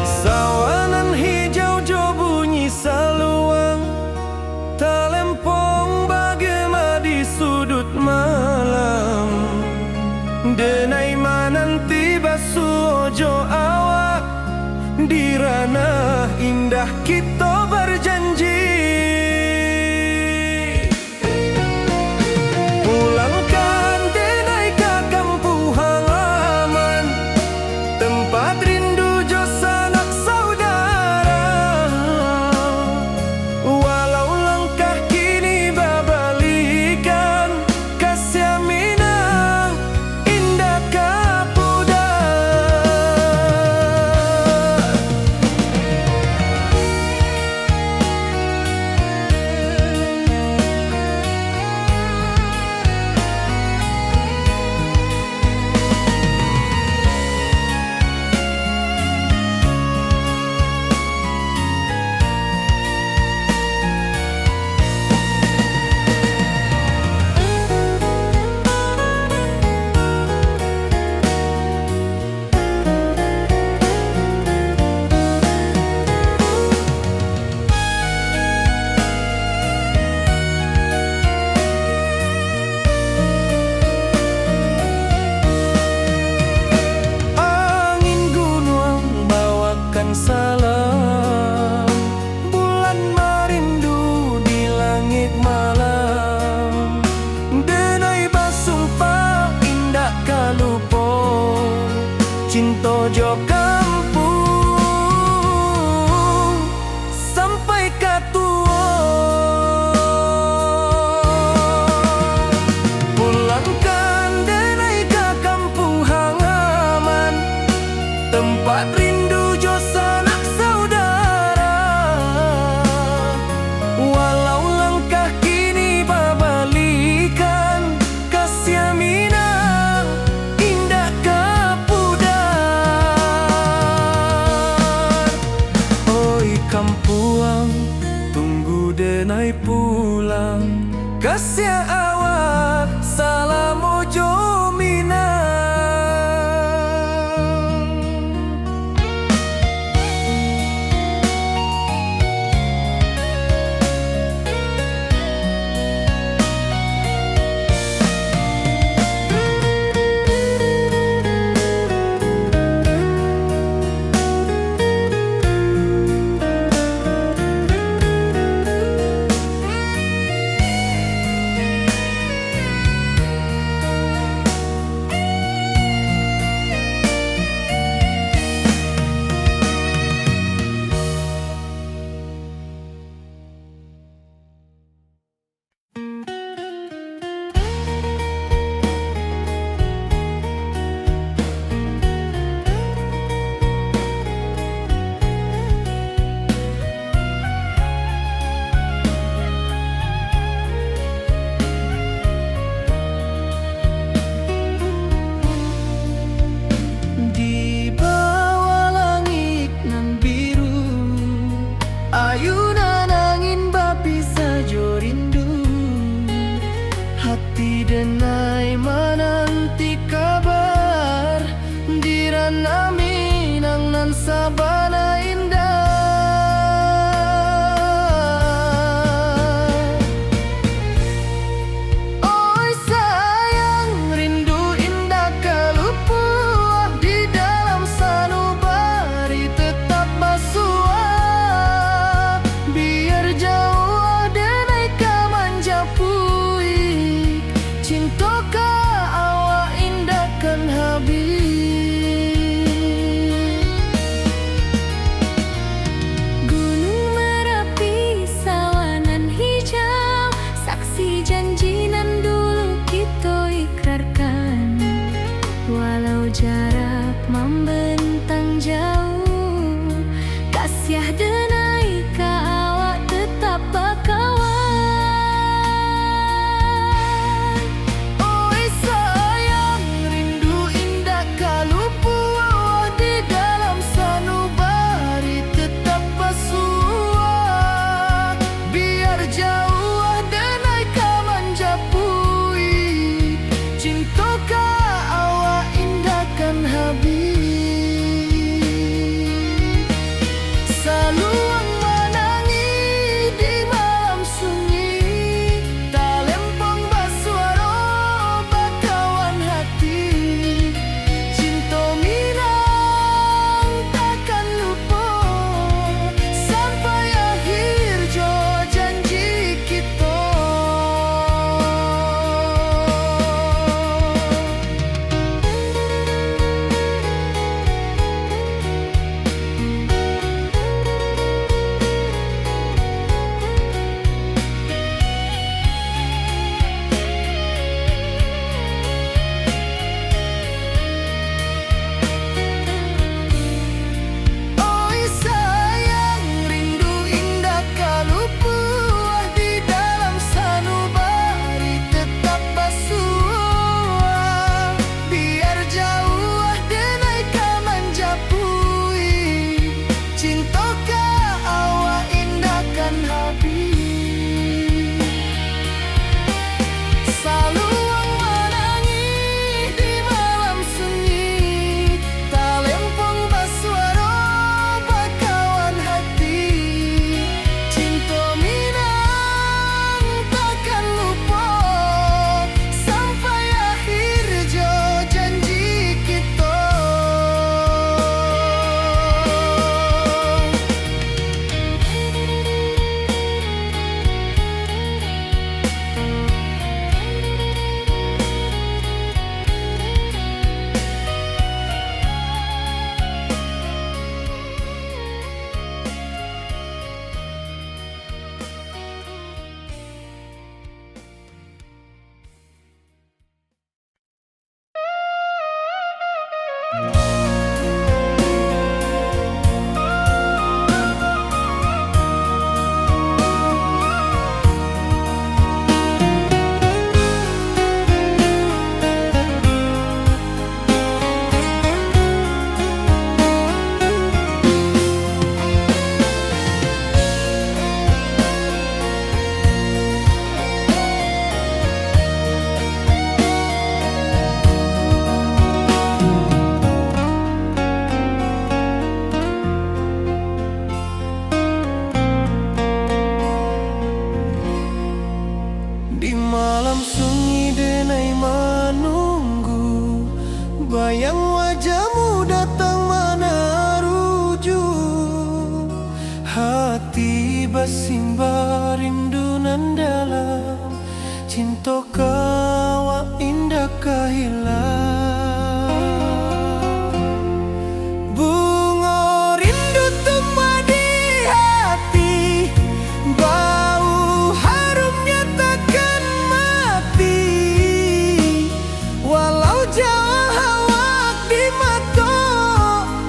Sawanan hijau jo bunyi saluang, talempong bagema di sudut malam. Denai mananti basuh ojo awak, di ranah indah kita berjanji. Pulangkan denai ke kampung halaman, tempat rindu jo sanak saudara. Walau langkah kini babalikan, kasih Minang indah kapudar. Angin gunung bawakan salam, bulan merindu di langit malam. Denai basumpah indah kalupo, cinta jo kampung sampai katua. Pulangkan denai ke kampung halaman, tempat rindu jo sanak saudara. Walau langkah kini babalikan, kasih Minang indah kapudar. basimba rindu nan dalam, cinta kawa indah kahilang. Bunga rindu tumbuh di hati, bau harumnya takkan mati. Walau jauh awak di mata,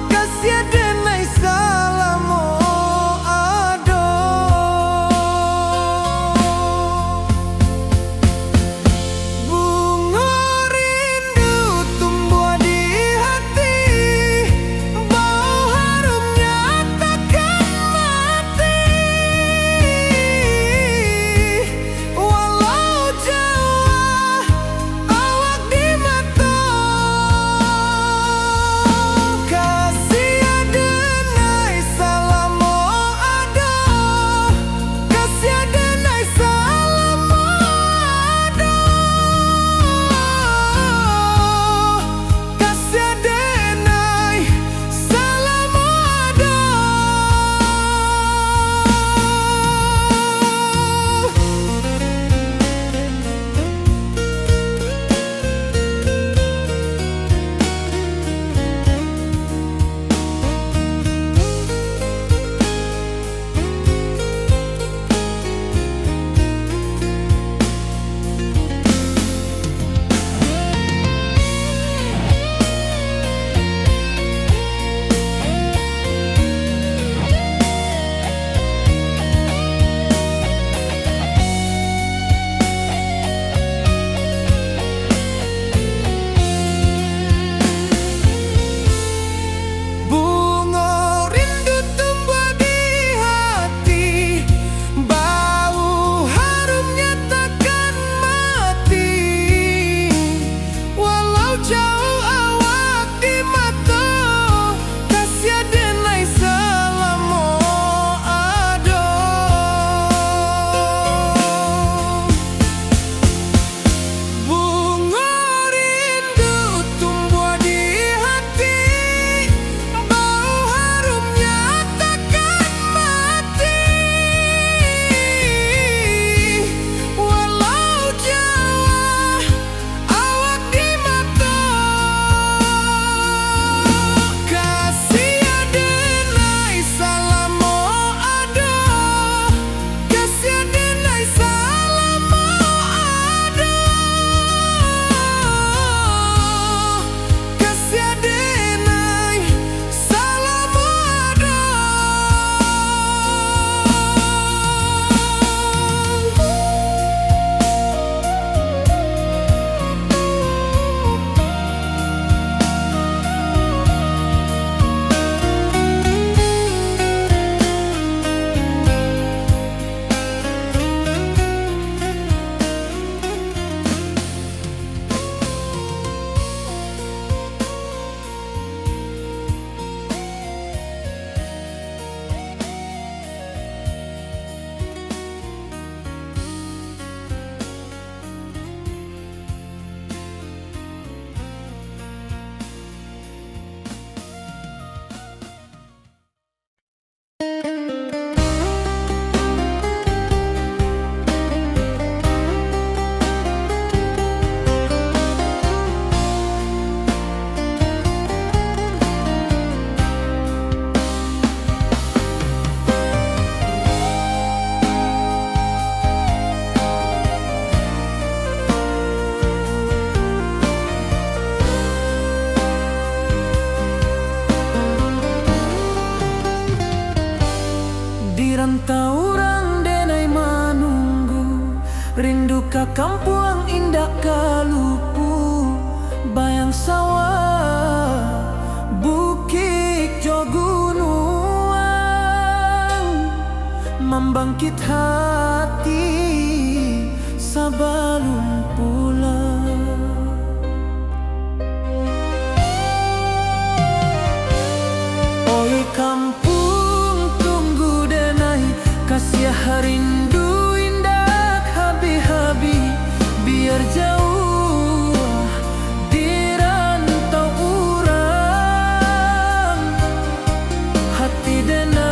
kasih denai salamo ado. Bunga rindu tumbuh di hati, bau harumnya takkan mati. Walau jauh awak di mata, kasih denai salamo ado, kasih denai salamo ado, kasih denai salamo ado. Bunga rindu tumbuh di hati, bau harumnya takkan mati. Walau jauh awak di mata, kasih denai salamo ado. Bunga rindu tumbuh di hati, bau harumnya takkan mati. Walau jauh awak di mata, kasih denai salamo ado, kasih denai salamo ado, kasih denai salamo ado. Di rantau orang denai manunggu, rindu ka kampung indah kalupu. Bayang sawah, bukit jo gunung, membangkit hati sabalun pulang. Oi kampung tunggu denai, kasih rindu indah habi-habi. Biar jauh di rantau urang, hati denai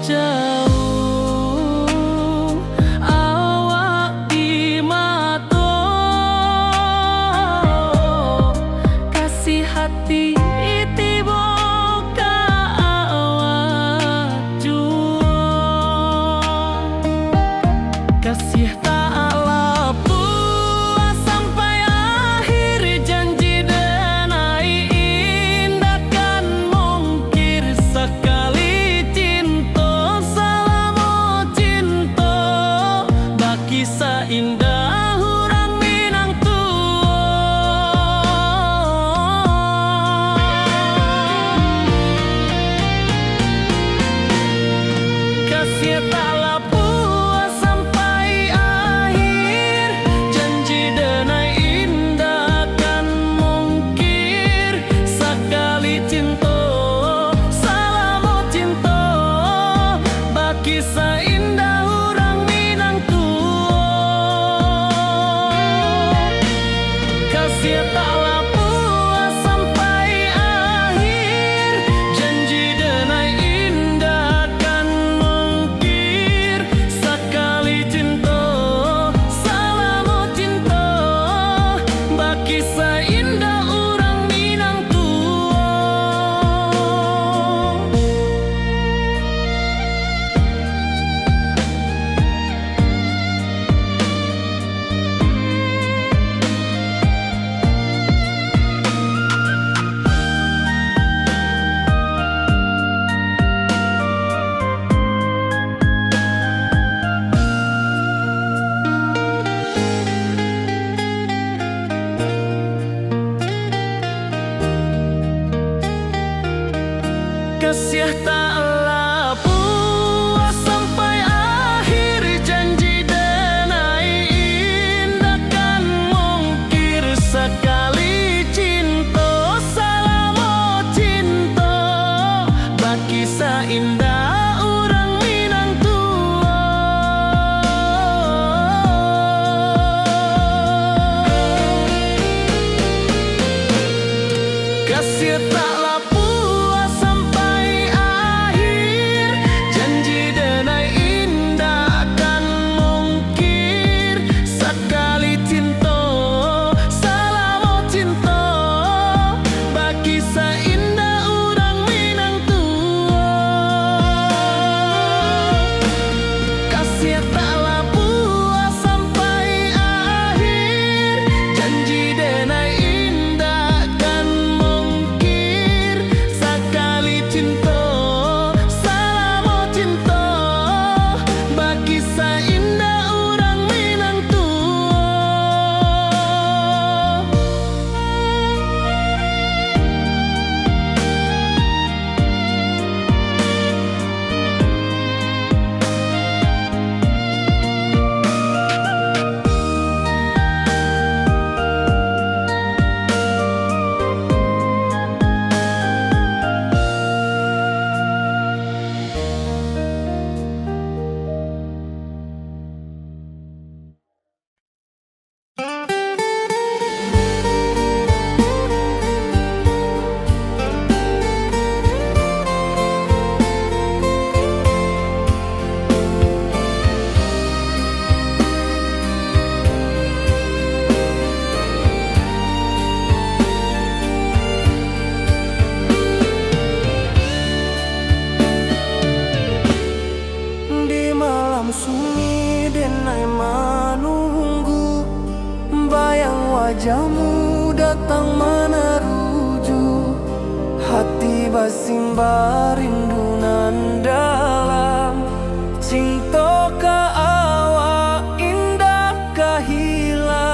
jauh awak di mato, kasih hati tiba ka awak jua, kasih tak lapu sampai akhir janji dan indah kan mungkir sekali cinta selama cinta baki seindah orang Minang kasih tak lapu sampai akhir janji dan indah kan mungkir sekali cinta selama cinta baki seindah orang Minang kasih tak lapu sampai akhir janji dan indah kan mungkir sekali cinta selama cinta baki seindah orang Minang kasih tak lapu sampai akhir janji dan indah kan mungkir sekali cinta selama cinta baki seindah orang Minang kasih tak lapu sampai akhir janji dan indah kan mungkir sekali cinta selama cinta baki seindah orang Minang kasih tak lapu sampai akhir janji dan indah kan mungkir sekali cinta selama cinta baki seindah orang Minang di malam sunyi denai menunggu bayang wajahmu datang meneruju hati basimba rindunan dalam cinta ka awak indah kahilang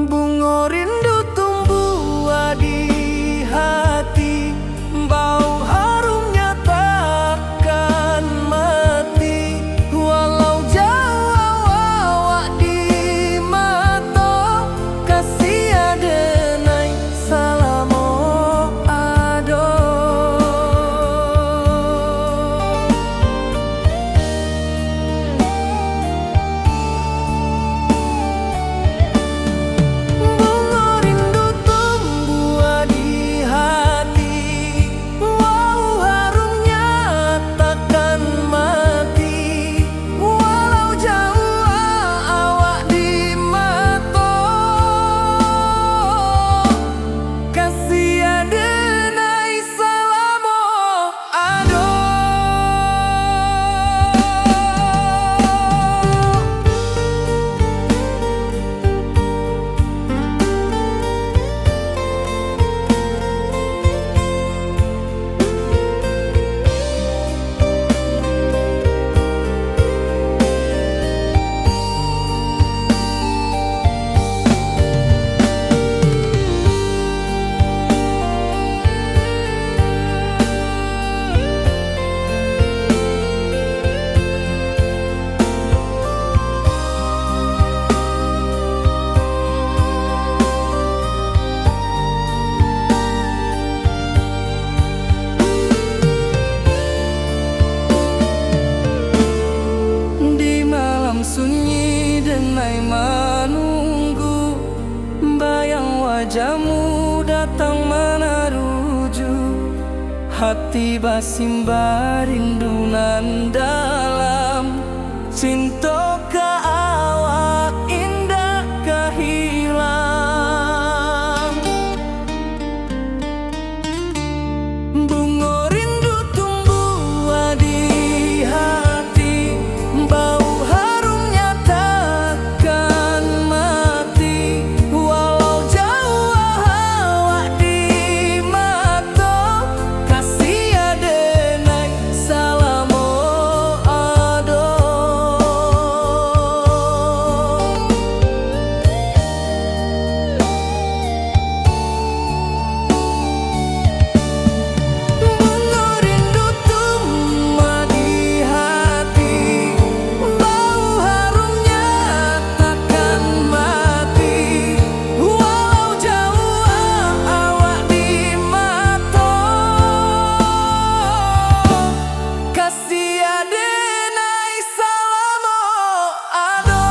bunga rindu tumbuh di hati bau harumnya takkan mati walau jauh awak di mata kasih ada naik salam hati basimba rindunan dalam cinta ka awak indah kahilang. Bunga rindu tumbuh di hati, bau harumnya takkan mati. Walau jauh awak di mata, kasih adenai salamo ado. Bunga rindu tumbuh di hati, bau harumnya takkan mati. Walau jauh awak di mata, kasih adenai salamo ado.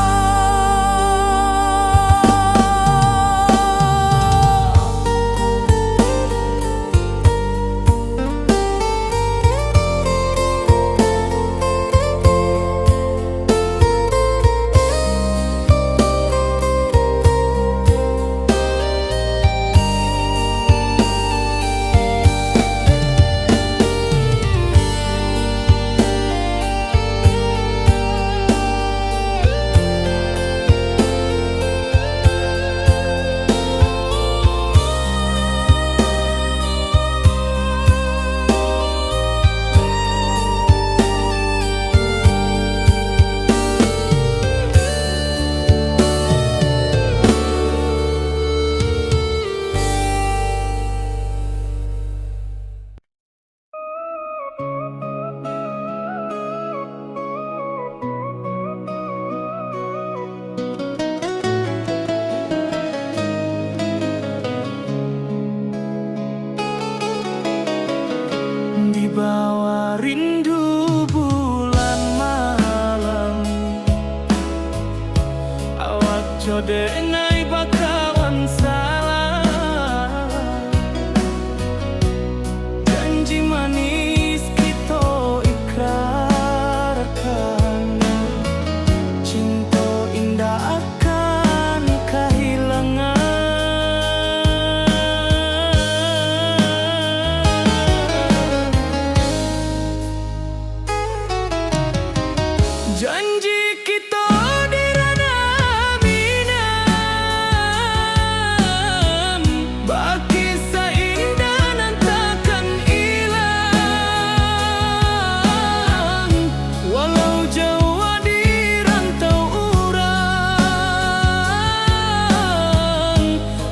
Di bawah rindu bulan malam, awak codenai bakawan salah. Janji manis kita ikrarkan, cinta indah akan kehilangan. Janji kita di ranah minam, baki seindah nan takkan hilang. Walau jauh di rantau urang,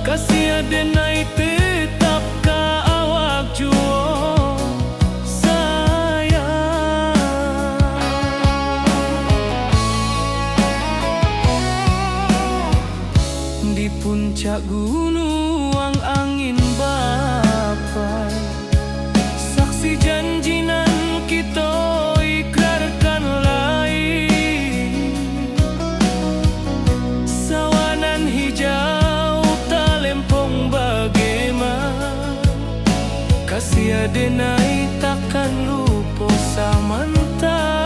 kasih adenai tetap ka awak jua di puncak gunung angin bapai, saksi janji nan kita ikrarkan lain. Sawanan hijau talempong bagaimana, kasih adenai takkan lupa samantara.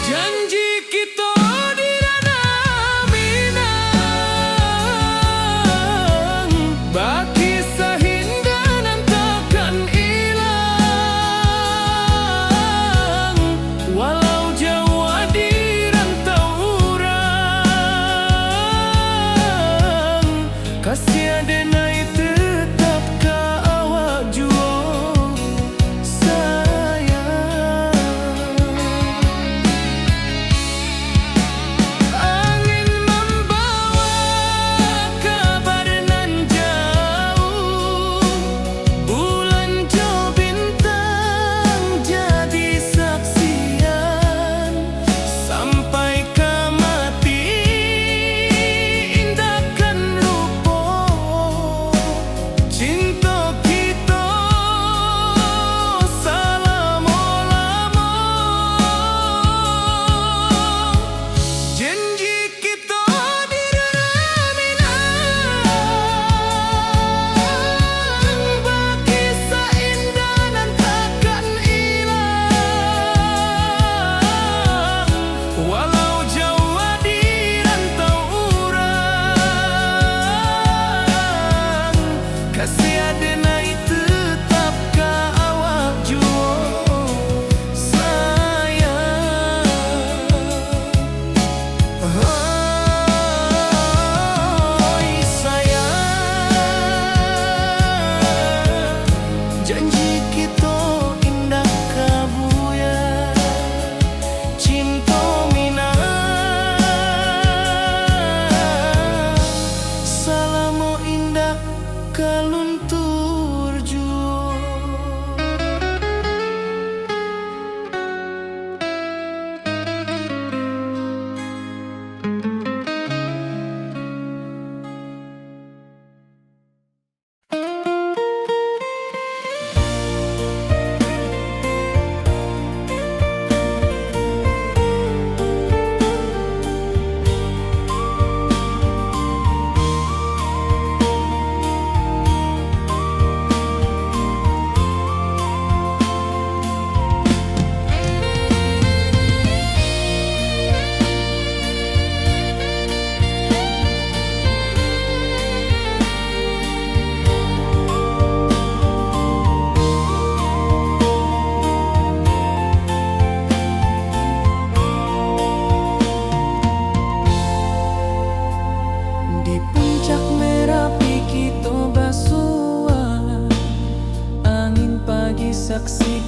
Janji kita di ranah minang, baki sahindah nan takkan hilang. Walau jauh di rantau urang, kasih adenai tetap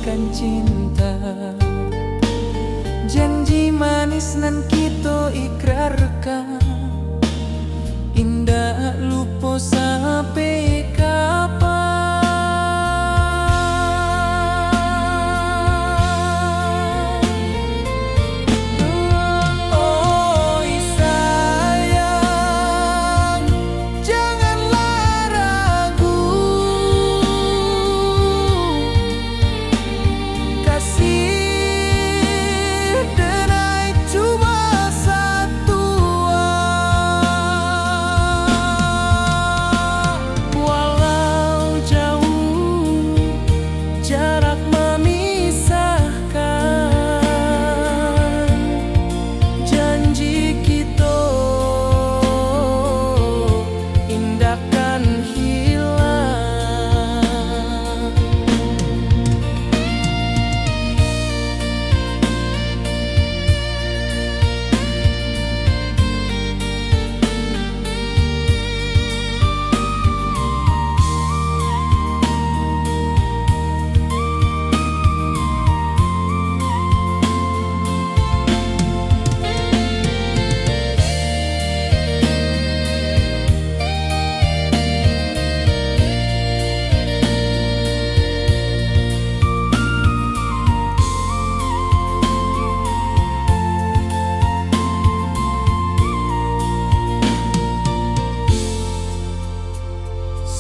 menyucikan cinta. Janji manis nan kita ikrarkan, indah lupa sampai kapan. Oh sayang, janganlah ragu, kasih denai cuma satu. Walau jauh jarak memisahkan, janji kita indahkan hilang.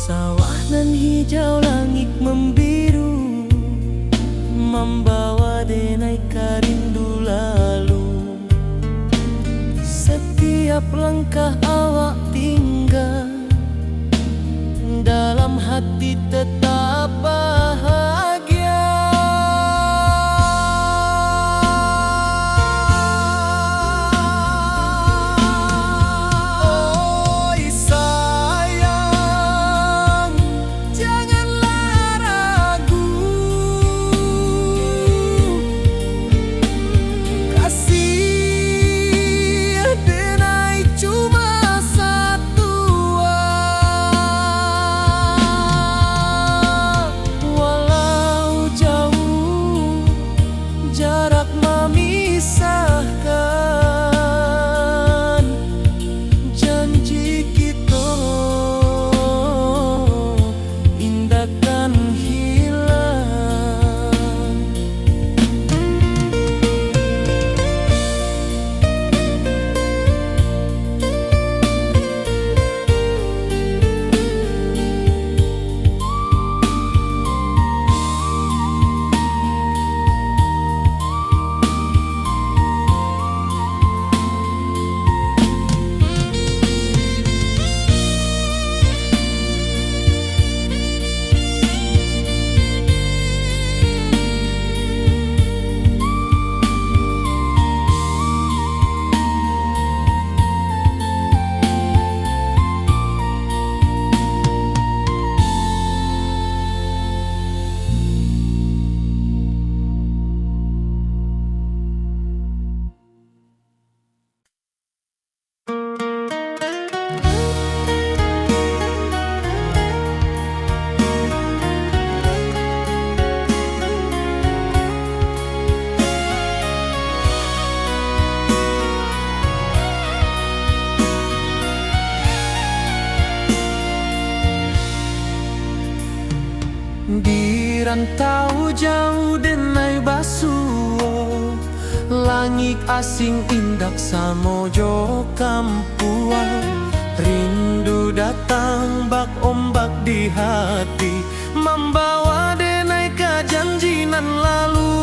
Sawah nan hijau, langit membiru, membawa denai rindu lalu. Setiap langkah awak tinggal, dalam hati tetap bahagia. Oh sayang, janganlah ragu, kasih denai cuma satu. Walau jauh jarak memisahkan, janji kita indahkan hilang. Di rantau jauh denai basuo, langit asing indak samojo kampuan. Rindu datang bak ombak di hati, membawa denai ke janji nan lalu.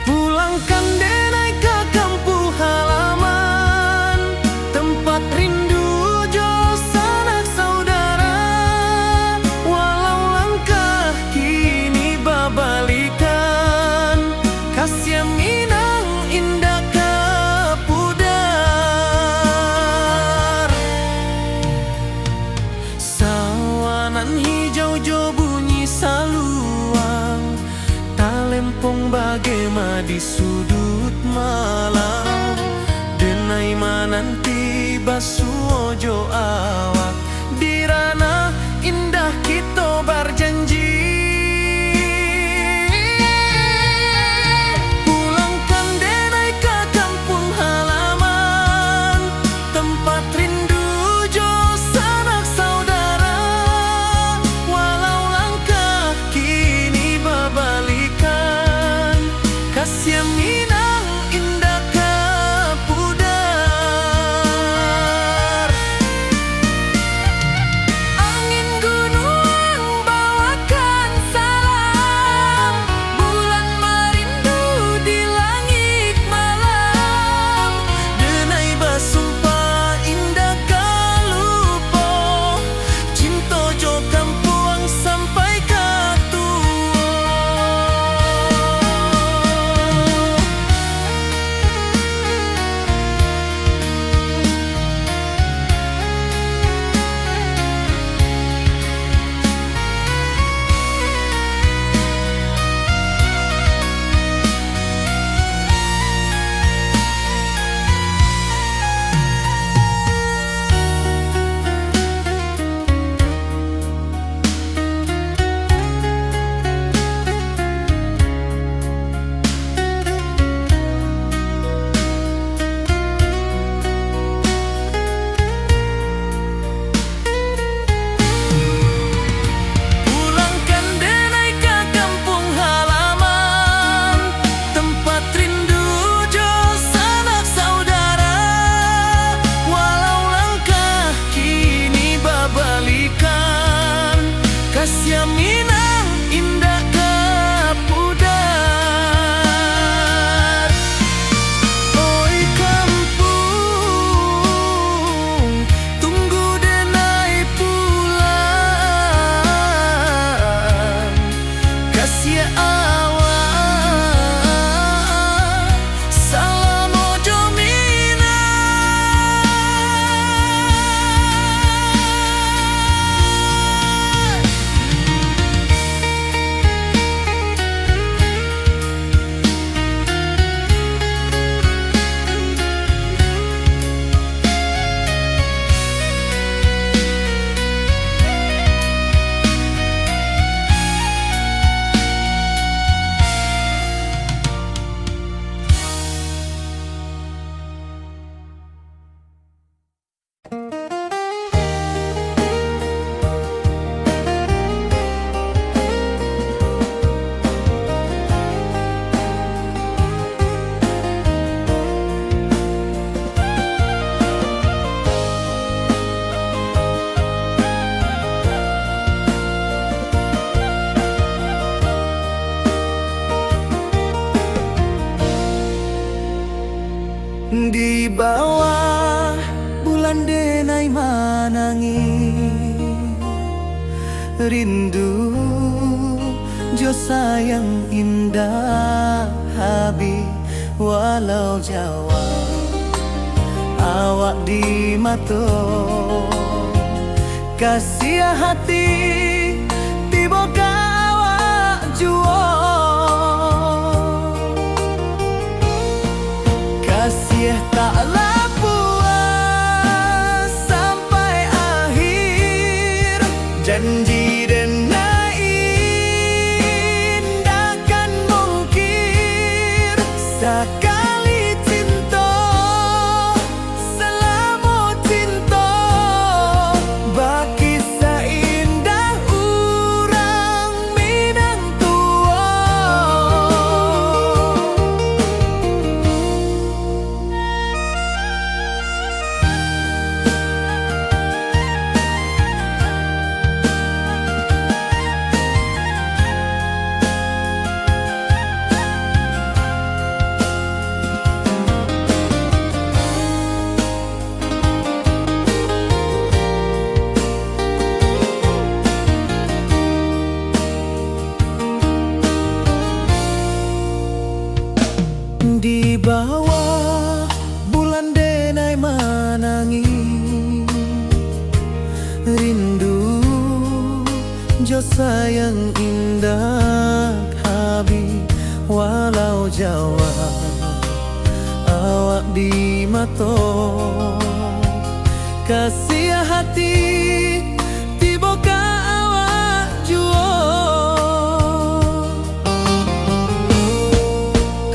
Pulangkan denai ke kampung halaman, tempat rindu jo sanak saudara. Walau langkah kini babalikan, kasih minang indah ke pudar. Sawanan hijau jo bunyi saluang, talempong bagema di sudut malam. Denai mananti basuo jo awak, di ranah indah kita berjalan. Di bawah bulan denai manangi rindu jo sayang indah habi walau Jawa awak di mato kasih hati tiba awak juo kasih taklah puas sampai akhir janji dan indahkan mungkir sekali cinta selama cinta baki seindah urang Minang tua. Di bawah bulan denai manangi rindu jo sayang indah habi walau Jawa awak di mato kasih hati tiba ka awak juo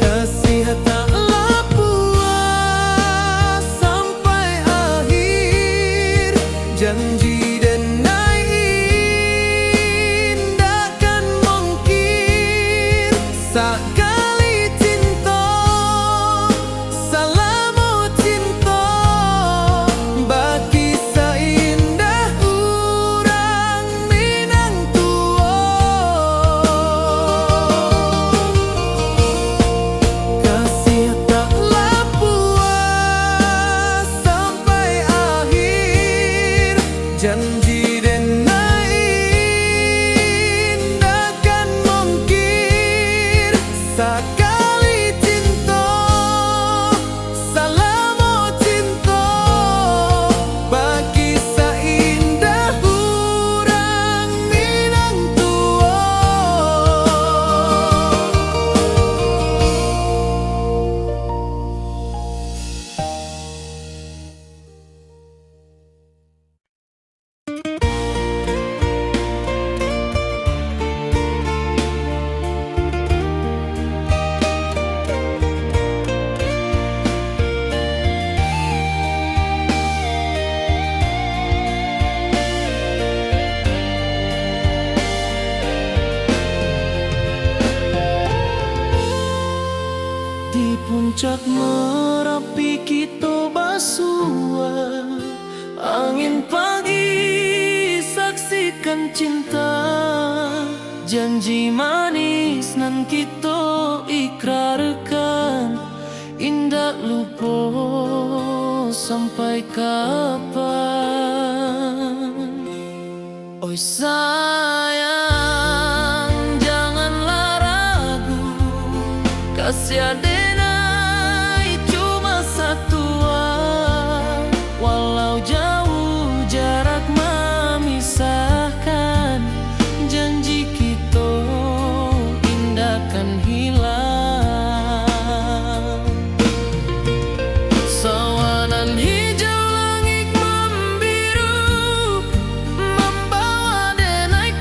kasih taklah puas sampai akhir janji dan indahkan mungkir sekali cinta selama cinta baki seindah urang Minang tua kasih taklah puas sampai akhir janji dan indahkan mungkir sekali cinta selama cinta baki seindah urang Minang tua. Di puncak Merapi kita basua angin pagi saksikan cinta janji manis nan kita ikrarkan indah lupa sampai kapan. Oi sayang janganlah ragu kasih adenai cuma satu walau jauh jarak memisahkan janji kita indahkan hilang sawanan hijau langit membiru membawa denai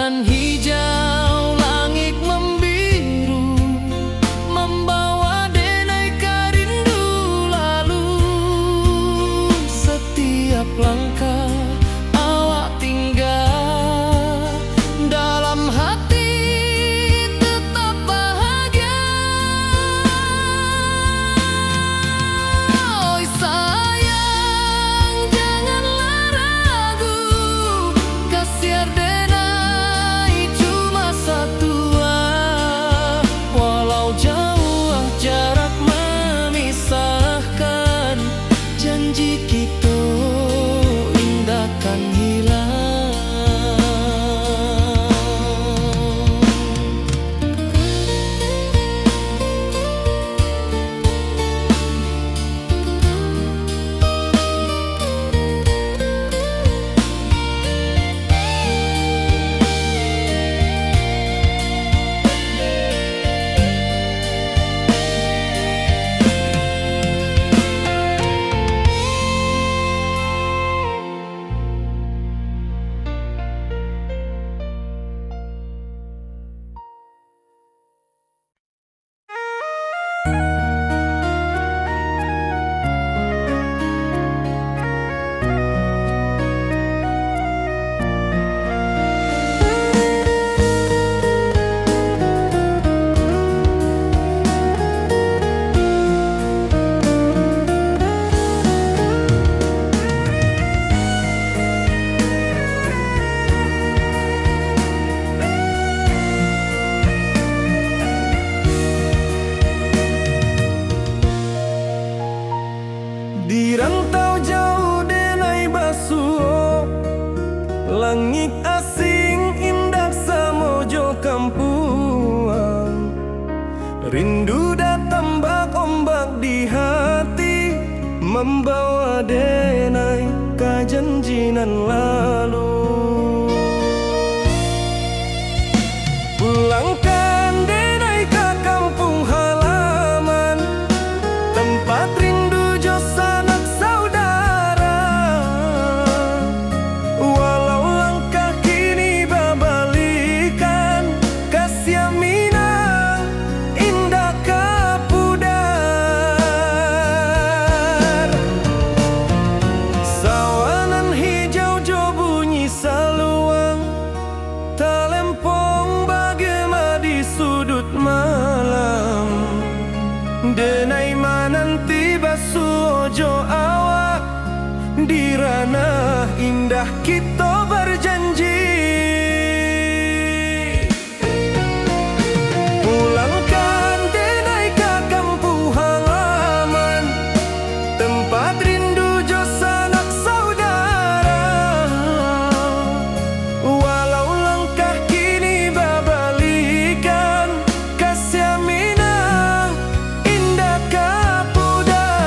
Sawanan hijau, langit membiru, membawa denai rindu lalu. Setiap langkah awak tinggal, dalam hati tetap bahagia. Oi sayang, janganlah ragu, kasiar denai cuma satu. Walau jauh jarak memisahkan, janji kita indahkan hilang. Di rantau jauh denai basuh, langit asing indah samojo kampuang. Rindu datang ombak di hati, membawa denai kajanjinan lalu. Pulangkan denai ke kampung halaman, tempat rindu jo sanak saudara. Walau langkah kini babalikan, kasih minang indah kapudar. Sawanan hijau jo bunyi saluang, talempong bagema di sudut malam. Denai mananti basuh ojo awak, di ranah indah kita berjanji. Pulangkan denai ke kampung halaman, tempat rindu jo sanak saudara. Walau langkah kini babalikan, kasih minang indah kapudar.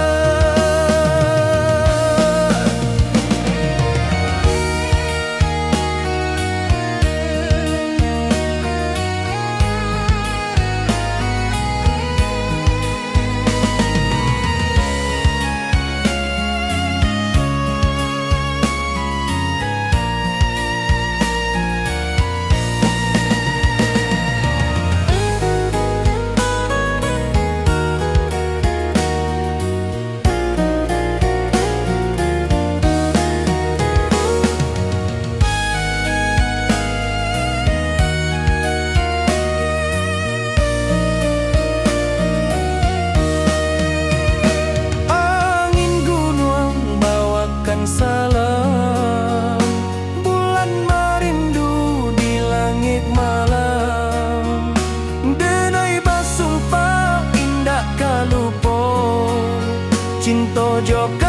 Angin gunung bawakan salam, bulan merindu di langit malam. Denai basumpah indah kalupo, cinta joka